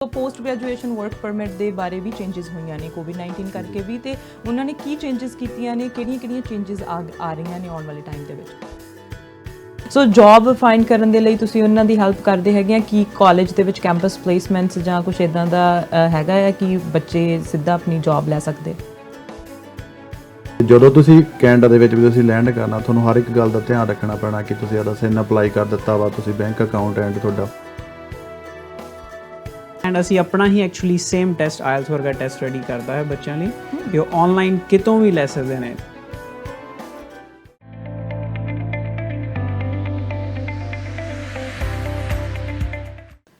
तो post graduation work permit ਦੇ ਬਾਰੇ ਵੀ ਚੇਂਜਸ ਹੋਈਆਂ ਨੇ ਕੋਵਿਡ-19 ਕਰਕੇ ਵੀ ਤੇ ਉਹਨਾਂ ਨੇ ਕੀ ਚੇਂਜਸ ਕੀਤੀਆਂ ਨੇ ਕਿਹੜੀਆਂ ਚੇਂਜਸ ਆ ਰਹੀਆਂ ਨੇ ਆਉਣ ਵਾਲੇ ਟਾਈਮ ਦੇ ਵਿੱਚ ਸੋ ਜੌਬ ਫਾਈਂਡ ਕਰਨ ਦੇ ਲਈ ਤੁਸੀਂ ਉਹਨਾਂ ਦੀ ਹੈਲਪ ਕਰਦੇ ਹੈਗੇ ਆ ਕਿ ਕਾਲਜ ਦੇ ਵਿੱਚ ਕੈਂਪਸ ਪਲੇਸਮੈਂਟਸ ਜਾਂ ਕੁਝ ਇਦਾਂ ਦਾ ਹੈਗਾ ਹੈ ਕਿ ਬੱਚੇ ਸਿੱਧਾ ਆਪਣੀ ਜੌਬ ਲੈ ਸਕਦੇ ਜਦੋਂ ਤੁਸੀਂ ਕੈਨੇਡਾ ਦੇ ਵਿੱਚ ਵੀ ਤੁਸੀਂ ਲੈਂਡ ਕਰਨਾ ਤੁਹਾਨੂੰ ਹਰ ਇੱਕ ਗੱਲ ਦਾ ਧਿਆਨ ਰੱਖਣਾ ਪੈਣਾ ਕਿ ਤੁਸੀਂ ਇਹਦਾ ਸਿਨ ਅਪਲਾਈ ਕਰ ਦਿੱਤਾ ਵਾ ਤੁਸੀਂ ਬੈਂਕ ਅਕਾਊਂਟ ਐਂਡ ਤੁਹਾਡਾ ਐਂਡ ਅਸੀਂ ਆਪਣਾ ਹੀ ਐਕਚੁਅਲੀ ਸੇਮ ਟੈਸਟ ਆਇਲਸ ਵਰਗਾ ਟੈਸਟ ਰੈਡੀ ਕਰਦਾ ਹੈ ਬੱਚਿਆਂ ਲਈ ਕਿ ਉਹ ਆਨਲਾਈਨ ਕਿਤੋਂ ਵੀ ਲੈ ਸਕਦੇ ਨੇ।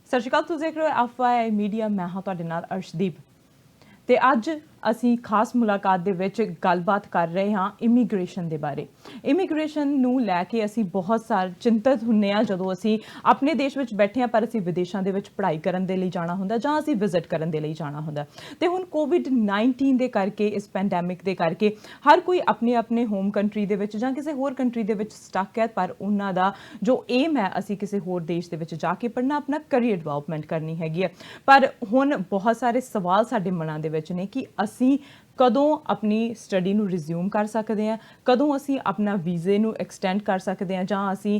ਸਤਿ ਸ਼੍ਰੀ ਅਕਾਲ ਤੁਸੀਂ ਦੇਖ ਰਹੇ ਹੋ ਐਫਵਾਈ ਮੀਡੀਆ ਮੈਂ ਹਾਂ ਤੁਹਾਡੇ ਨਾਲ ਅਰਸ਼ਦੀਪ ਤੇ ਅੱਜ ਅਸੀਂ ਖਾਸ ਮੁਲਾਕਾਤ ਦੇ ਵਿੱਚ ਗੱਲਬਾਤ ਕਰ ਰਹੇ ਹਾਂ ਇਮੀਗ੍ਰੇਸ਼ਨ ਦੇ ਬਾਰੇ। ਇਮੀਗ੍ਰੇਸ਼ਨ ਨੂੰ ਲੈ ਕੇ ਅਸੀਂ ਬਹੁਤ ਸਾਰੇ ਚਿੰਤਤ ਹੁੰਨੇ ਆ ਜਦੋਂ ਅਸੀਂ ਆਪਣੇ ਦੇਸ਼ ਵਿੱਚ ਬੈਠੇ ਆ ਪਰ ਅਸੀਂ ਵਿਦੇਸ਼ਾਂ ਦੇ ਵਿੱਚ ਪੜ੍ਹਾਈ ਕਰਨ ਦੇ ਲਈ ਜਾਣਾ ਹੁੰਦਾ ਜਾਂ ਅਸੀਂ ਵਿਜ਼ਿਟ ਕਰਨ ਦੇ ਲਈ ਜਾਣਾ ਹੁੰਦਾ ਤੇ ਹੁਣ ਕੋਵਿਡ-19 ਦੇ ਕਰਕੇ ਇਸ ਪੈਂਡੈਮਿਕ ਦੇ ਕਰਕੇ ਹਰ ਕੋਈ ਆਪਣੇ ਹੋਮ ਕੰਟਰੀ ਦੇ ਵਿੱਚ ਜਾਂ ਕਿਸੇ ਹੋਰ ਕੰਟਰੀ ਦੇ ਵਿੱਚ ਸਟਕ ਹੈ ਪਰ ਉਹਨਾਂ ਦਾ ਜੋ ਏਮ ਹੈ ਅਸੀਂ ਕਿਸੇ ਹੋਰ ਦੇਸ਼ ਦੇ ਵਿੱਚ ਜਾ ਕੇ ਪੜ੍ਹਨਾ ਆਪਣਾ ਕਰੀਅਰ ਡਿਵੈਲਪਮੈਂਟ ਕਰਨੀ ਹੈਗੀ ਹੈ ਪਰ ਹੁਣ ਬਹੁਤ ਸਾਰੇ ਸਵਾਲ ਸਾਡੇ ਮਨਾਂ ਦੇ ਵਿੱਚ ਨੇ ਕਿ ਅਸੀਂ ਕਦੋਂ ਆਪਣੀ ਸਟੱਡੀ ਨੂੰ ਰਿਜ਼ਿਊਮ ਕਰ ਸਕਦੇ ਹਾਂ ਕਦੋਂ ਅਸੀਂ ਆਪਣਾ ਵੀਜ਼ੇ ਨੂੰ ਐਕਸਟੈਂਡ ਕਰ ਸਕਦੇ ਹਾਂ ਜਾਂ ਅਸੀਂ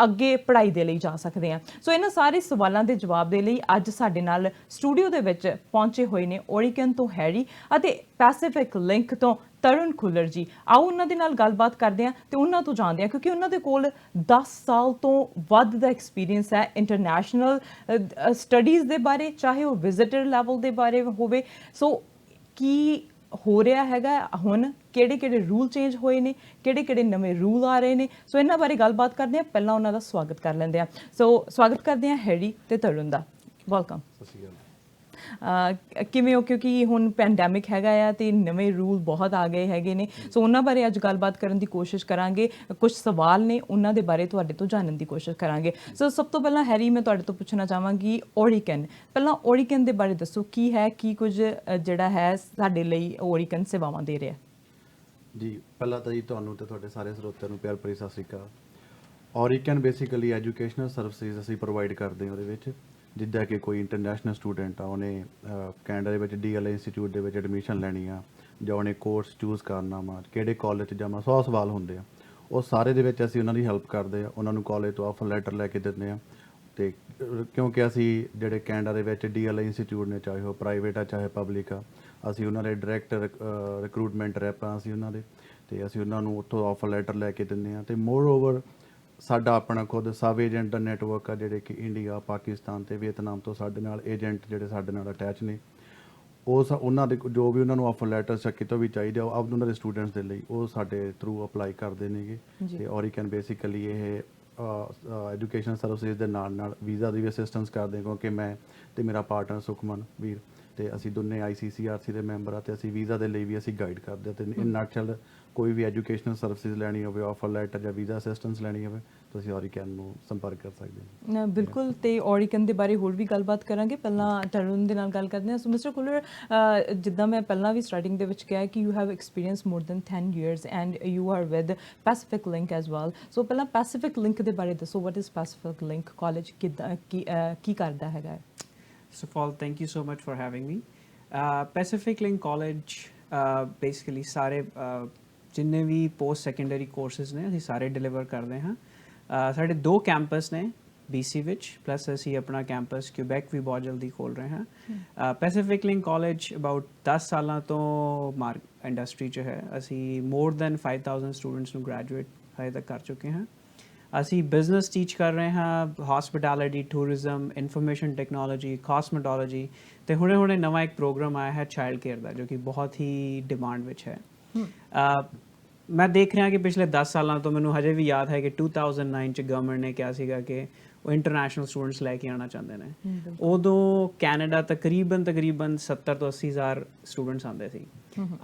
ਅੱਗੇ ਪੜ੍ਹਾਈ ਦੇ ਲਈ ਜਾ ਸਕਦੇ ਹਾਂ ਸੋ ਇਹਨਾਂ ਸਾਰੇ ਸਵਾਲਾਂ ਦੇ ਜਵਾਬ ਦੇ ਲਈ ਅੱਜ ਸਾਡੇ ਨਾਲ ਸਟੂਡੀਓ ਦੇ ਵਿੱਚ ਪਹੁੰਚੇ ਹੋਏ ਨੇ ਓਰੀਕਨ ਤੋਂ ਹੈਰੀ ਅਤੇ ਪੈਸੀਫਿਕ ਲਿੰਕ ਤੋਂ ਤਰੁਣ ਖੁੱਲਰ ਜੀ। ਆਓ ਉਹਨਾਂ ਦੇ ਨਾਲ ਗੱਲਬਾਤ ਕਰਦੇ ਹਾਂ ਤੇ ਉਹਨਾਂ ਤੋਂ ਜਾਣਦੇ ਹਾਂ ਕਿਉਂਕਿ ਉਹਨਾਂ ਦੇ ਕੋਲ 10 ਸਾਲ ਤੋਂ ਵੱਧ ਦਾ ਐਕਸਪੀਰੀਅੰਸ ਹੈ ਇੰਟਰਨੈਸ਼ਨਲ ਸਟੱਡੀਜ਼ ਦੇ ਬਾਰੇ ਚਾਹੇ ਉਹ ਵਿਜ਼ਿਟਰ ਲੈਵਲ ਦੇ ਬਾਰੇ ਹੋਵੇ ਸੋ ਕੀ ਹੋ ਰਿਹਾ ਹੈਗਾ ਹੁਣ ਕਿਹੜੇ ਰੂਲ ਚੇਂਜ ਹੋਏ ਨੇ ਕਿਹੜੇ ਨਵੇਂ ਰੂਲ ਆ ਰਹੇ ਨੇ ਸੋ ਇਹਨਾਂ ਬਾਰੇ ਗੱਲਬਾਤ ਕਰਦੇ ਹਾਂ ਪਹਿਲਾਂ ਉਹਨਾਂ ਦਾ ਸਵਾਗਤ ਕਰ ਲੈਂਦੇ ਹਾਂ ਸੋ ਸਵਾਗਤ ਕਰਦੇ ਹਾਂ ਹੈਰੀ ਤੇ ਤਰੁਣ ਦਾ ਵੈਲਕਮ। ਸਤਿ ਸ਼੍ਰੀ ਅਕਾਲ। ਕਿਵੇਂ ਹੋ ਕਿਉਂਕਿ ਹੁਣ ਪੈਂਡੈਮਿਕ ਹੈਗਾ ਆ ਤੇ ਨਵੇਂ ਰੂਲ ਬਹੁਤ ਆ ਗਏ ਹੈਗੇ ਨੇ ਸੋ ਉਹਨਾਂ ਬਾਰੇ ਅੱਜ ਗੱਲਬਾਤ ਕਰਨ ਦੀ ਕੋਸ਼ਿਸ਼ ਕਰਾਂਗੇ ਕੁਝ ਸਵਾਲ ਨੇ ਉਹਨਾਂ ਦੇ ਬਾਰੇ ਤੁਹਾਡੇ ਤੋਂ ਜਾਣਨ ਦੀ ਕੋਸ਼ਿਸ਼ ਕਰਾਂਗੇ ਸੋ ਸਭ ਤੋਂ ਪਹਿਲਾਂ ਹੈਰੀ ਮੈਂ ਤੁਹਾਡੇ ਤੋਂ ਪੁੱਛਣਾ ਚਾਹਾਂਗੀ ਓਰੀਕਨ ਪਹਿਲਾਂ ਓਰੀਕਨ ਦੇ ਬਾਰੇ ਦੱਸੋ ਕੀ ਹੈ ਕੀ ਕੁਝ ਜਿਹੜਾ ਹੈ ਸਾਡੇ ਲਈ ਓਰੀਕਨ ਸੇਵਾਵਾਂ ਦੇ ਰਿਹਾ ਜੀ ਪਹਿਲਾਂ ਤਾਂ ਜੀ ਤੁਹਾਨੂੰ ਤੇ ਤੁਹਾਡੇ ਸਾਰੇ ਸਰੋਤਿਆਂ ਨੂੰ ਪਿਆਰ ਭਰੀ ਸਤਿ ਸ਼੍ਰੀ ਅਕਾਲ। ਓਰੀਕਨ ਬੇਸਿਕਲੀ ਐਜੂਕੇਸ਼ਨਲ ਸਰਵਿਸਿਜ਼ ਅਸੀਂ ਪ੍ਰੋਵਾਈਡ ਕਰਦੇ ਹਾਂ ਉਹਦੇ ਵਿੱਚ ਜਿੱਦਾਂ ਕਿ ਕੋਈ ਇੰਟਰਨੈਸ਼ਨਲ ਸਟੂਡੈਂਟ ਆ ਉਹਨੇ ਕੈਨੇਡਾ ਦੇ ਵਿੱਚ DLA ਇੰਸਟੀਚਿਊਟ ਦੇ ਵਿੱਚ ਐਡਮਿਸ਼ਨ ਲੈਣੀ ਆ ਜਾਂ ਉਹਨੇ ਕੋਰਸ ਚੂਜ਼ ਕਰਨਾ ਵਾ ਕਿਹੜੇ ਕਾਲਜ 'ਚ ਜਾਵਾਂ 100 ਸਵਾਲ ਹੁੰਦੇ ਆ ਉਹ ਸਾਰੇ ਦੇ ਵਿੱਚ ਅਸੀਂ ਉਹਨਾਂ ਦੀ ਹੈਲਪ ਕਰਦੇ ਆ ਉਹਨਾਂ ਨੂੰ ਕਾਲਜ ਤੋਂ ਆਫਰ ਲੈਟਰ ਲੈ ਕੇ ਦਿੰਦੇ ਆ ਅਤੇ ਕਿਉਂਕਿ ਅਸੀਂ ਜਿਹੜੇ ਕੈਨੇਡਾ ਦੇ ਵਿੱਚ DLA ਇੰਸਟੀਚਿਊਟ ਨੇ ਚਾਹੇ ਉਹ ਪ੍ਰਾਈਵੇਟ ਆ ਚਾਹੇ ਪਬਲਿਕ ਆ ਅਸੀਂ ਉਹਨਾਂ ਦੇ ਡਾਇਰੈਕਟ ਰਿਕਰੂਟਮੈਂਟ ਰੈਪ ਆ ਅਸੀਂ ਉਹਨਾਂ ਦੇ ਅਤੇ ਅਸੀਂ ਉਹਨਾਂ ਨੂੰ ਉੱਥੋਂ ਆਫਰ ਲੈਟਰ ਲੈ ਕੇ ਦਿੰਦੇ ਹਾਂ ਅਤੇ ਮੋਰ ਓਵਰ ਸਾਡਾ ਆਪਣਾ ਖੁਦ ਸਬ ਏਜੰਟ ਦਾ ਨੈਟਵਰਕ ਆ ਜਿਹੜੇ ਕਿ ਇੰਡੀਆ ਪਾਕਿਸਤਾਨ ਅਤੇ ਵੀਅਤਨਾਮ ਤੋਂ ਸਾਡੇ ਨਾਲ ਏਜੰਟ ਜਿਹੜੇ ਸਾਡੇ ਨਾਲ ਅਟੈਚ ਨੇ ਉਹਨਾਂ ਦੇ ਜੋ ਵੀ ਉਹਨਾਂ ਨੂੰ ਆਫਰ ਲੈਟਰ ਜਾਂ ਕਿਤੋਂ ਵੀ ਚਾਹੀਦੇ ਆ ਆਪ ਉਹਨਾਂ ਦੇ ਸਟੂਡੈਂਟਸ ਦੇ ਲਈ ਉਹ ਸਾਡੇ ਥਰੂ ਅਪਲਾਈ ਕਰਦੇ ਨੇਗੇ ਅਤੇ ਓਰੀਕਨ ਬੇਸਿਕਲੀ ਇਹ ਐਜੂਕੇਸ਼ਨ ਸਰਵਿਸਿਜ਼ ਦੇ ਨਾਲ ਵੀਜ਼ਾ ਦੀ ਵੀ ਅਸਿਸਟੈਂਸ ਕਰਦੇ ਕਿਉਂਕਿ ਮੈਂ ਅਤੇ ਮੇਰਾ ਪਾਰਟਨਰ ਸੁਖਮਨ ਵੀਰ ਅਤੇ ਅਸੀਂ ਦੋਨੇ ICCRC ਦੇ ਮੈਂਬਰ ਆ ਅਤੇ ਅਸੀਂ ਵੀਜ਼ਾ ਦੇ ਲਈ ਵੀ ਅਸੀਂ ਗਾਈਡ ਕਰਦੇ ਹਾਂ ਅਤੇ ਇਨ ਨਟਸ਼ੈਲ ਕੋਈ ਵੀ ਐਜੂਕੇਸ਼ਨਲ ਸਰਵਿਸਿਜ਼ ਲੈਣੀ ਹੋਵੇ ਆਫਰ ਲੈਟਰ ਜਾਂ ਵੀਜ਼ਾ ਅਸਿਸਟੈਂਸ ਲੈਣੀ ਹੋਵੇ ਤੁਸੀਂ ਓਰੀਕਨ ਨੂੰ ਸੰਪਰਕ ਕਰ ਸਕਦੇ ਹੋ। ਬਿਲਕੁਲ ਤੇ ਓਰੀਕਨ ਦੇ ਬਾਰੇ ਹੋਰ ਵੀ ਗੱਲਬਾਤ ਕਰਾਂਗੇ ਪਹਿਲਾਂ ਤਰੁਣ ਦੇ ਨਾਲ ਗੱਲ ਕਰਦੇ ਹਾਂ ਸੋ ਮਿਸਟਰ ਖੁੱਲਰ ਜਿੱਦਾਂ ਮੈਂ ਪਹਿਲਾਂ ਵੀ ਸਟਾਰਟਿੰਗ ਦੇ ਵਿੱਚ ਕਿਹਾ ਕਿ you have experience more than 10 years and you are with Pacific link as well so ਪਹਿਲਾਂ ਪੈਸੀਫਿਕ ਲਿੰਕ ਦੇ ਬਾਰੇ ਦੱਸੋ what is Pacific link college ਕਿੱਦਾਂ ਕੀ ਕਰਦਾ ਹੈਗਾ First of all, thank you so much for having me. Pacific Link College basically ਸਾਰੇ ਜਿੰਨੇ ਵੀ post secondary courses ਨੇ ਅਸੀਂ ਸਾਰੇ ਡਿਲੀਵਰ ਕਰਦੇ ਹਾਂ ਸਾਡੇ 2 ਕੈਂਪਸ ਨੇ BC ਵਿੱਚ ਪਲੱਸ ਅਸੀਂ ਆਪਣਾ ਕੈਂਪਸ ਕਿਊਬੈਕ ਵੀ ਬਹੁਤ ਜਲਦੀ ਖੋਲ੍ਹ ਰਹੇ ਹਾਂ। ਪੈਸੀਫਿਕ ਲਿੰਕ ਕਾਲਜ ਅਬਾਊਟ 10 ਸਾਲਾਂ ਤੋਂ ਇੰਡਸਟਰੀ 'ਚ ਹੈ ਅਸੀਂ ਮੋਰ ਦੈਨ 5000 ਸਟੂਡੈਂਟਸ ਨੂੰ ਗ੍ਰੈਜੂਏਟ ਹਜੇ ਤੱਕ ਕਰ ਚੁੱਕੇ ਹਾਂ। ਅਸੀਂ ਬਿਜ਼ਨਸ ਟੀਚ ਕਰ ਰਹੇ ਹਾਂ hospitality tourism information technology cosmetology ਅਤੇ ਹੁਣੇ ਨਵਾਂ ਇੱਕ ਪ੍ਰੋਗਰਾਮ ਆਇਆ ਹੈ ਚਾਈਲਡ ਕੇਅਰ ਦਾ ਜੋ ਕਿ ਬਹੁਤ ਹੀ ਡਿਮਾਂਡ ਵਿੱਚ ਹੈ। ਮੈਂ ਦੇਖ ਰਿਹਾ ਕਿ ਪਿਛਲੇ 10 ਸਾਲਾਂ ਤੋਂ ਮੈਨੂੰ ਹਜੇ ਵੀ ਯਾਦ ਹੈ ਕਿ 2009 'ਚ ਗਵਰਨਮੈਂਟ ਨੇ ਕਿਹਾ ਸੀਗਾ ਕਿ ਉਹ ਇੰਟਰਨੈਸ਼ਨਲ ਸਟੂਡੈਂਟਸ ਲੈ ਕੇ ਆਉਣਾ ਚਾਹੁੰਦੇ ਨੇ ਉਦੋਂ ਕੈਨੇਡਾ ਤਕਰੀਬਨ 70 ਤੋਂ 80 ਹਜ਼ਾਰ ਸਟੂਡੈਂਟਸ ਆਉਂਦੇ ਸੀ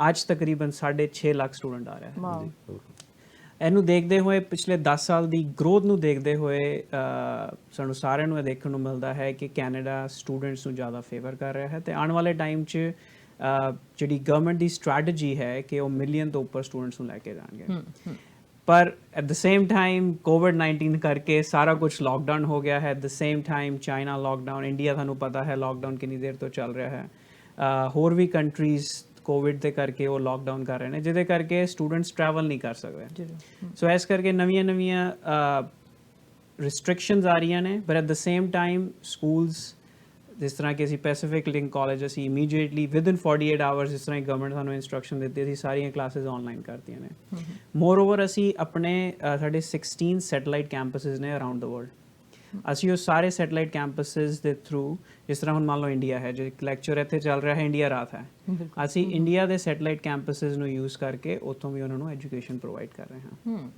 ਅੱਜ ਤਕਰੀਬਨ 6.5 ਲੱਖ ਸਟੂਡੈਂਟ ਆ ਰਿਹਾ ਹੈ। ਇਹਨੂੰ ਦੇਖਦੇ ਹੋਏ ਪਿਛਲੇ 10 ਸਾਲ ਦੀ ਗਰੋਥ ਨੂੰ ਦੇਖਦੇ ਹੋਏ ਸਾਨੂੰ ਸਾਰਿਆਂ ਨੂੰ ਇਹ ਦੇਖਣ ਨੂੰ ਮਿਲਦਾ ਹੈ ਕਿ ਕੈਨੇਡਾ ਸਟੂਡੈਂਟਸ ਨੂੰ ਜ਼ਿਆਦਾ ਫੇਵਰ ਕਰ ਰਿਹਾ ਹੈ ਅਤੇ ਆਉਣ ਵਾਲੇ ਟਾਈਮ 'ਚ ਜਿਹੜੀ ਗਵਰਨਮੈਂਟ ਦੀ ਸਟ੍ਰੈਟਜੀ ਹੈ ਕਿ ਉਹ ਮਿਲੀਅਨ ਤੋਂ ਉੱਪਰ ਸਟੂਡੈਂਟਸ ਨੂੰ ਲੈ ਕੇ ਜਾਣਗੇ। ਪਰ ਐਟ ਦ ਸੇਮ ਟਾਈਮ ਕੋਵਿਡ-19 ਕਰਕੇ ਸਾਰਾ ਕੁਝ ਲੋਕਡਾਊਨ ਹੋ ਗਿਆ ਹੈ। At the same time China lockdown, India ਤੁਹਾਨੂੰ ਪਤਾ ਹੈ ਲੋਕਡਾਊਨ ਕਿੰਨੀ ਦੇਰ ਤੋਂ ਚੱਲ ਰਿਹਾ ਹੈ। ਹੋਰ ਵੀ ਕੰਟਰੀਜ਼ ਕੋਵਿਡ ਦੇ ਕਰਕੇ ਉਹ ਲੋਕਡਾਊਨ ਕਰ ਰਹੇ ਨੇ, ਜਿਹਦੇ ਕਰਕੇ ਸਟੂਡੈਂਟਸ ਟਰੈਵਲ ਨਹੀਂ ਕਰ ਸਕਦੇ। ਸੋ ਇਸ ਕਰਕੇ ਨਵੀਆਂ ਰਿਸਟ੍ਰਿਕਸ਼ਨਸ ਆ ਰਹੀਆਂ ਨੇ, but at the same time schools ਜਿਸ ਤਰ੍ਹਾਂ ਕਿ ਅਸੀਂ ਪੈਸੀਫਿਕ ਲਿੰਕ ਕਾਲਜ ਅਸੀਂ ਇਮੀਡੀਏਟਲੀ ਵਿਦਿਨ 48 ਆਵਰਸ, ਜਿਸ ਤਰ੍ਹਾਂ ਗਵਰਨਮੈਂਟ ਸਾਨੂੰ ਇਨਸਟਰਕਸ਼ਨ ਦਿੱਤੀ, ਅਸੀਂ ਸਾਰੀਆਂ ਕਲਾਸਿਸ ਆਨਲਾਈਨ ਕਰਤੀਆਂ ਨੇ। ਮੋਰ ਓਵਰ ਅਸੀਂ ਆਪਣੇ ਸਾਡੇ 16 ਸੈਟੇਲਾਈਟ ਕੈਂਪਸਿਸ ਨੇ ਅਰਾਊਂਡ ਦ ਵਰਲਡ, ਅਸੀਂ ਉਹ ਸਾਰੇ ਸੈਟੇਲਾਈਟ ਕੈਂਪਸਿਸ ਦੇ ਥਰੂ, ਜਿਸ ਤਰ੍ਹਾਂ ਹੁਣ ਮੰਨ ਲਓ ਇੰਡੀਆ ਹੈ, ਜੇ ਇੱਕ ਲੈਕਚਰ ਇੱਥੇ ਚੱਲ ਰਿਹਾ ਹੈ ਇੰਡੀਆ ਰਾਤ ਹੈ, ਅਸੀਂ ਇੰਡੀਆ ਦੇ ਸੈਟੇਲਾਈਟ ਕੈਂਪਸਿਸ ਨੂੰ ਯੂਜ਼ ਕਰਕੇ ਉੱਥੋਂ ਵੀ ਉਹਨਾਂ ਨੂੰ ਐਜੂਕੇਸ਼ਨ ਪ੍ਰੋਵਾਈਡ ਕਰ ਰਹੇ ਹਾਂ।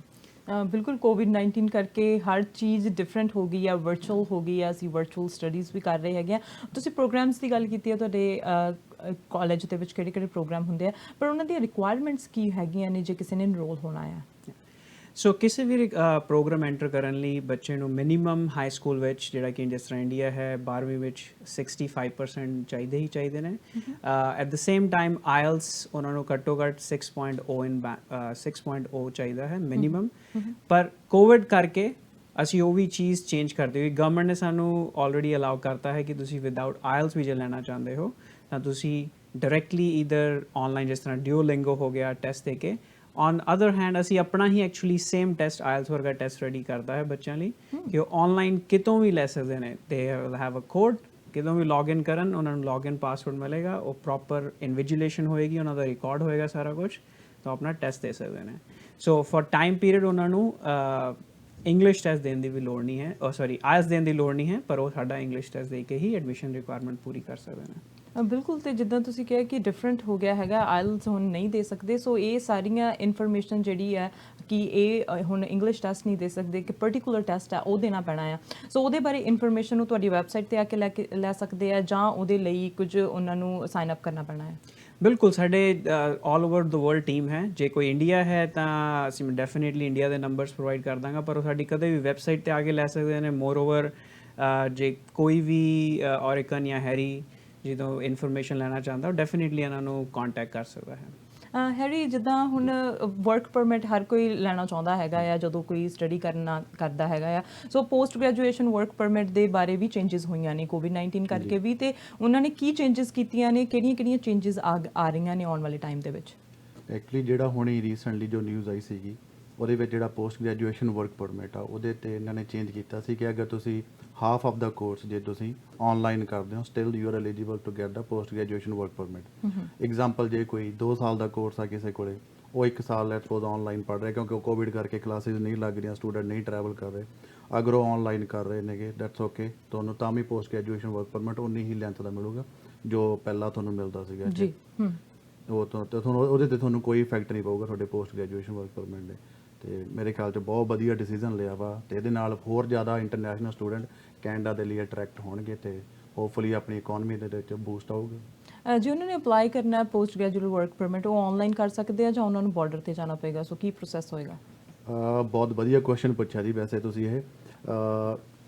ਬਿਲਕੁਲ ਕੋਵਿਡ-19 ਕਰਕੇ ਹਰ ਚੀਜ਼ ਡਿਫਰੈਂਟ ਹੋ ਗਈ ਆ, ਵਰਚੁਅਲ ਹੋ ਗਈ ਆ, ਅਸੀਂ ਵਰਚੁਅਲ ਸਟੱਡੀਜ਼ ਵੀ ਕਰ ਰਹੇ ਹੈਗੇ ਆ। ਤੁਸੀਂ ਪ੍ਰੋਗਰਾਮਸ ਦੀ ਗੱਲ ਕੀਤੀ ਹੈ, ਤੁਹਾਡੇ ਕਾਲਜ ਦੇ ਵਿੱਚ ਕਿਹੜੇ ਪ੍ਰੋਗਰਾਮ ਹੁੰਦੇ ਆ, ਪਰ ਉਹਨਾਂ ਦੀਆਂ ਰਿਕੁਆਇਰਮੈਂਟਸ ਕੀ ਹੈਗੀਆਂ ਨੇ ਜੇ ਕਿਸੇ ਨੇ ਇਨਰੋਲ ਹੋਣਾ ਆ? ਸੋ ਕਿਸੇ ਵੀ ਪ੍ਰੋਗਰਾਮ ਐਂਟਰ ਕਰਨ ਲਈ ਬੱਚੇ ਨੂੰ ਮਿਨੀਮਮ ਹਾਈ ਸਕੂਲ ਵਿੱਚ, ਜਿਹੜਾ ਕਿ ਜਿਸ ਤਰ੍ਹਾਂ ਇੰਡੀਆ ਹੈ 12ਵੀਂ ਵਿੱਚ 65% ਚਾਹੀਦੇ ਹੀ ਚਾਹੀਦੇ ਨੇ। At the same time IELTS ਉਹਨਾਂ ਨੂੰ ਘੱਟੋ ਘੱਟ 6.0 ਚਾਹੀਦਾ ਹੈ ਮਿਨੀਮਮ। ਪਰ ਕੋਵਿਡ ਕਰਕੇ ਅਸੀਂ ਉਹ ਵੀ ਚੀਜ਼ ਚੇਂਜ ਕਰਦੇ ਹੋਏ, ਗਵਰਨਮੈਂਟ ਨੇ ਸਾਨੂੰ ਆਲਰੇਡੀ ਅਲਾਉ ਕਰਤਾ ਹੈ ਕਿ ਤੁਸੀਂ ਵਿਦਆਊਟ ਆਇਲਸ ਵੀ ਜੇ ਲੈਣਾ ਚਾਹੁੰਦੇ ਹੋ ਤਾਂ ਤੁਸੀਂ ਡਾਇਰੈਕਟਲੀ ਈਦਰ ਆਨਲਾਈਨ, ਜਿਸ ਤਰ੍ਹਾਂ ਡਿਓਲਿੰਗੋ ਹੋ ਗਿਆ, ਟੈਸਟ ਦੇ ਕੇ। ਔਨ ਅਦਰ ਹੈਂਡ ਅਸੀਂ ਆਪਣਾ ਹੀ ਐਕਚੁਅਲੀ ਸੇਮ ਟੈਸਟ, ਆਇਲਸ ਵਰਗਾ ਟੈਸਟ ਰੈਡੀ ਕਰਦਾ ਹੈ ਬੱਚਿਆਂ ਲਈ ਕਿ ਉਹ ਆਨਲਾਈਨ ਕਿਤੋਂ ਵੀ ਲੈ ਸਕਦੇ ਨੇ। ਦੇ ਹੈਵ ਅ ਕੋਡ, ਕਿਤੋਂ ਵੀ ਲੌਗਇਨ ਕਰਨ, ਉਹਨਾਂ ਨੂੰ ਲੌਗਇਨ ਪਾਸਵਰਡ ਮਿਲੇਗਾ, ਉਹ ਪ੍ਰੋਪਰ ਇਨਵਿਜੀਲੇਸ਼ਨ ਹੋਏਗੀ, ਉਹਨਾਂ ਦਾ ਰਿਕਾਰਡ ਹੋਏਗਾ ਸਾਰਾ ਕੁਝ, ਤਾਂ ਆਪਣਾ ਟੈਸਟ ਦੇ ਸਕਦੇ ਨੇ। ਸੋ ਫॉर ਟਾਈਮ ਪੀਰੀਅਡ ਉਹਨਾਂ ਨੂੰ ਇੰਗਲਿਸ਼ ਟੈਸਟ ਦੇਣ ਦੀ ਵੀ ਲੋੜ ਨਹੀਂ ਹੈ, ਸੌਰੀ ਆਇਲਸ ਦੇਣ ਦੀ ਲੋੜ ਨਹੀਂ ਹੈ, ਪਰ ਉਹ ਸਾਡਾ ਇੰਗਲਿਸ਼ ਟੈਸਟ ਦੇ ਕੇ ਹੀ ਐਡਮਿਸ਼ਨ ਰਿਕੁਆਇਰਮੈਂਟ ਪੂਰੀ ਕਰ ਸਕਦੇ ਨੇ। ਬਿਲਕੁਲ, ਤੇ ਜਿੱਦਾਂ ਤੁਸੀਂ ਕਿਹਾ ਕਿ ਡਿਫਰੈਂਟ ਹੋ ਗਿਆ ਹੈਗਾ, ਆਇਲਸ ਹੁਣ ਨਹੀਂ ਦੇ ਸਕਦੇ, ਸੋ ਇਹ ਸਾਰੀਆਂ ਇਨਫੋਰਮੇਸ਼ਨ ਜਿਹੜੀ ਹੈ ਕਿ ਇਹ ਹੁਣ ਇੰਗਲਿਸ਼ ਟੈਸਟ ਨਹੀਂ ਦੇ ਸਕਦੇ, ਕਿ ਪਰਟੀਕੂਲਰ ਟੈਸਟ ਆ ਉਹ ਦੇਣਾ ਪੈਣਾ ਆ, ਸੋ ਉਹਦੇ ਬਾਰੇ ਇਨਫੋਰਮੇਸ਼ਨ ਨੂੰ ਤੁਹਾਡੀ ਵੈਬਸਾਈਟ 'ਤੇ ਆ ਕੇ ਲੈ ਸਕਦੇ ਆ, ਜਾਂ ਉਹਦੇ ਲਈ ਕੁਝ ਉਹਨਾਂ ਨੂੰ ਸਾਈਨ ਅਪ ਕਰਨਾ ਪੈਣਾ ਹੈ? ਬਿਲਕੁਲ, ਸਾਡੇ all over the world team ਹੈ। ਜੇ ਕੋਈ ਇੰਡੀਆ ਹੈ ਤਾਂ ਅਸੀਂ ਡੈਫੀਨੇਟਲੀ ਇੰਡੀਆ ਦੇ ਨੰਬਰਸ ਪ੍ਰੋਵਾਈਡ ਕਰ ਦਾਂਗਾ, ਪਰ ਉਹ ਸਾਡੀ ਕਦੇ ਵੀ ਵੈਬਸਾਈਟ 'ਤੇ ਆ ਕੇ ਲੈ ਸਕਦੇ ਨੇ। ਮੋਰ ਓਵਰ ਜੇ ਕੋਈ ਵੀ ਔਰਿਕਨ ਜਾਂ ਹੈਰੀ ਜਦੋਂ ਇਨਫੋਰਮੇਸ਼ਨ ਲੈਣਾ ਚਾਹੁੰਦਾ, ਉਹ ਡੈਫੀਨੇਟਲੀ ਇਹਨਾਂ ਨੂੰ ਕੰਟੈਕਟ ਕਰ ਸਕਦਾ ਹੈ। ਹੈਰੀ, ਜਿੱਦਾਂ ਹੁਣ ਵਰਕ ਪਰਮਿਟ ਹਰ ਕੋਈ ਲੈਣਾ ਚਾਹੁੰਦਾ ਹੈਗਾ ਆ ਜਦੋਂ ਕੋਈ ਸਟੱਡੀ ਕਰਦਾ ਹੈਗਾ ਆ, ਸੋ ਪੋਸਟ ਗ੍ਰੈਜੂਏਸ਼ਨ ਵਰਕ ਪਰਮਿਟ ਦੇ ਬਾਰੇ ਵੀ ਚੇਂਜਸ ਹੋਈਆਂ ਨੇ ਕੋਵਿਡ-19 ਕਰਕੇ ਵੀ, ਤੇ ਉਹਨਾਂ ਨੇ ਕੀ ਚੇਂਜਸ ਕੀਤੀਆਂ ਨੇ, ਕਿਹੜੀਆਂ ਚੇਂਜਸ ਆ ਰਹੀਆਂ ਨੇ ਆਉਣ ਵਾਲੇ ਟਾਈਮ ਦੇ ਵਿੱਚ? ਐਕਚੁਅਲੀ ਜਿਹੜਾ ਹੁਣੇ ਰੀਸੈਂਟਲੀ ਜੋ ਨਿਊਜ਼ ਆਈ ਸੀਗੀ, ਉਹਦੇ ਵਿੱਚ ਜਿਹੜਾ ਪੋਸਟ ਗ੍ਰੈਜੂਏਸ਼ਨ ਵਰਕ ਪਰਮਿਟ ਆ, ਉਹਦੇ 'ਤੇ ਇਹਨਾਂ ਨੇ ਚੇਂਜ ਕੀਤਾ ਸੀ ਕਿ ਅਗਰ ਤੁਸੀਂ ਹਾਫ ਆਫ ਦਾ ਕੋਰਸ ਜੇ ਤੁਸੀਂ ਆਨਲਾਈਨ ਕਰਦੇ ਹੋ, still you are eligible to get the post graduation work permit. Example, ਜੇ ਕੋਈ 2 ਸਾਲ ਦਾ ਕੋਰਸ ਆ ਕਿਸੇ ਕੋਲੇ, ਉਹ 1 ਸਾਲ ਲੈਟਸ ਸਪੋਜ਼ ਆਨਲਾਈਨ ਪੜ੍ਹ ਰਿਹਾ, ਕਿਉਂਕਿ ਉਹ ਕੋਵਿਡ ਕਰਕੇ ਕਲਾਸਿਸ ਨਹੀਂ ਲੱਗ ਰਹੀਆਂ, ਸਟੂਡੈਂਟ ਨਹੀਂ ਟਰੈਵਲ ਕਰ ਰਹੇ, ਅਗਰ ਉਹ ਆਨਲਾਈਨ ਕਰ ਰਹੇ ਨੇਗੇ, ਦੈਟਸ ਓਕੇ, ਤੁਹਾਨੂੰ ਤਾਂ ਵੀ ਪੋਸਟ ਗ੍ਰੈਜੂਏਸ਼ਨ ਵਰਕ ਪਰਮਿਟ ਉਨੀ ਹੀ ਲੈਂਥ ਦਾ ਮਿਲੂਗਾ ਜੋ ਪਹਿਲਾਂ ਤੁਹਾਨੂੰ ਮਿਲਦਾ ਸੀਗਾ ਜੀ। ਉਹ ਤੁਹਾਨੂੰ ਉਹਦੇ 'ਤੇ ਤੁਹਾਨੂੰ ਕੋਈ ਇਫੈਕਟ ਨਹੀਂ ਪਊਗਾ ਤੁਹਾਡੇ ਪੋਸਟ ਗ੍ਰੈਜੂਏਸ਼ਨ ਵਰਕ ਪਰਮਿਟ ਦੇ। ਤੇ ਮੇਰੇ ਖਿਆਲ 'ਚ ਬਹੁਤ ਵਧੀਆ ਡਿਸੀਜਨ ਲਿਆ ਵਾ, ਤੇ ਇਹਦੇ ਨਾਲ ਹੋਰ ਜ਼ਿਆਦਾ ਇੰਟਰਨੈਸ਼ਨਲ ਸਟੂਡੈਂਟ ਕੈਨੇਡਾ ਦੇ ਲਈ ਅਟਰੈਕਟ ਹੋਣਗੇ, ਤੇ ਹੋਪਫੁਲੀ ਆਪਣੀ ਇਕਨੋਮੀ ਦੇ ਵਿੱਚ ਬੂਸਟ ਆਊਗਾ। ਜੇ ਉਹਨਾਂ ਨੇ ਅਪਲਾਈ ਕਰਨਾ ਹੈ ਪੋਸਟ ਗ੍ਰੈਜੂਏਟ ਵਰਕ ਪਰਮਿਟ, ਉਹ ਆਨਲਾਈਨ ਕਰ ਸਕਦੇ ਆ ਜਾਂ ਉਹਨਾਂ ਨੂੰ ਬਾਰਡਰ ਤੇ ਜਾਣਾ ਪਏਗਾ? ਸੋ ਕੀ ਪ੍ਰੋਸੈਸ ਹੋਏਗਾ? ਬਹੁਤ ਵਧੀਆ ਕੁਐਸਚਨ ਪੁੱਛਿਆ ਜੀ। ਵੈਸੇ ਤੁਸੀਂ ਇਹ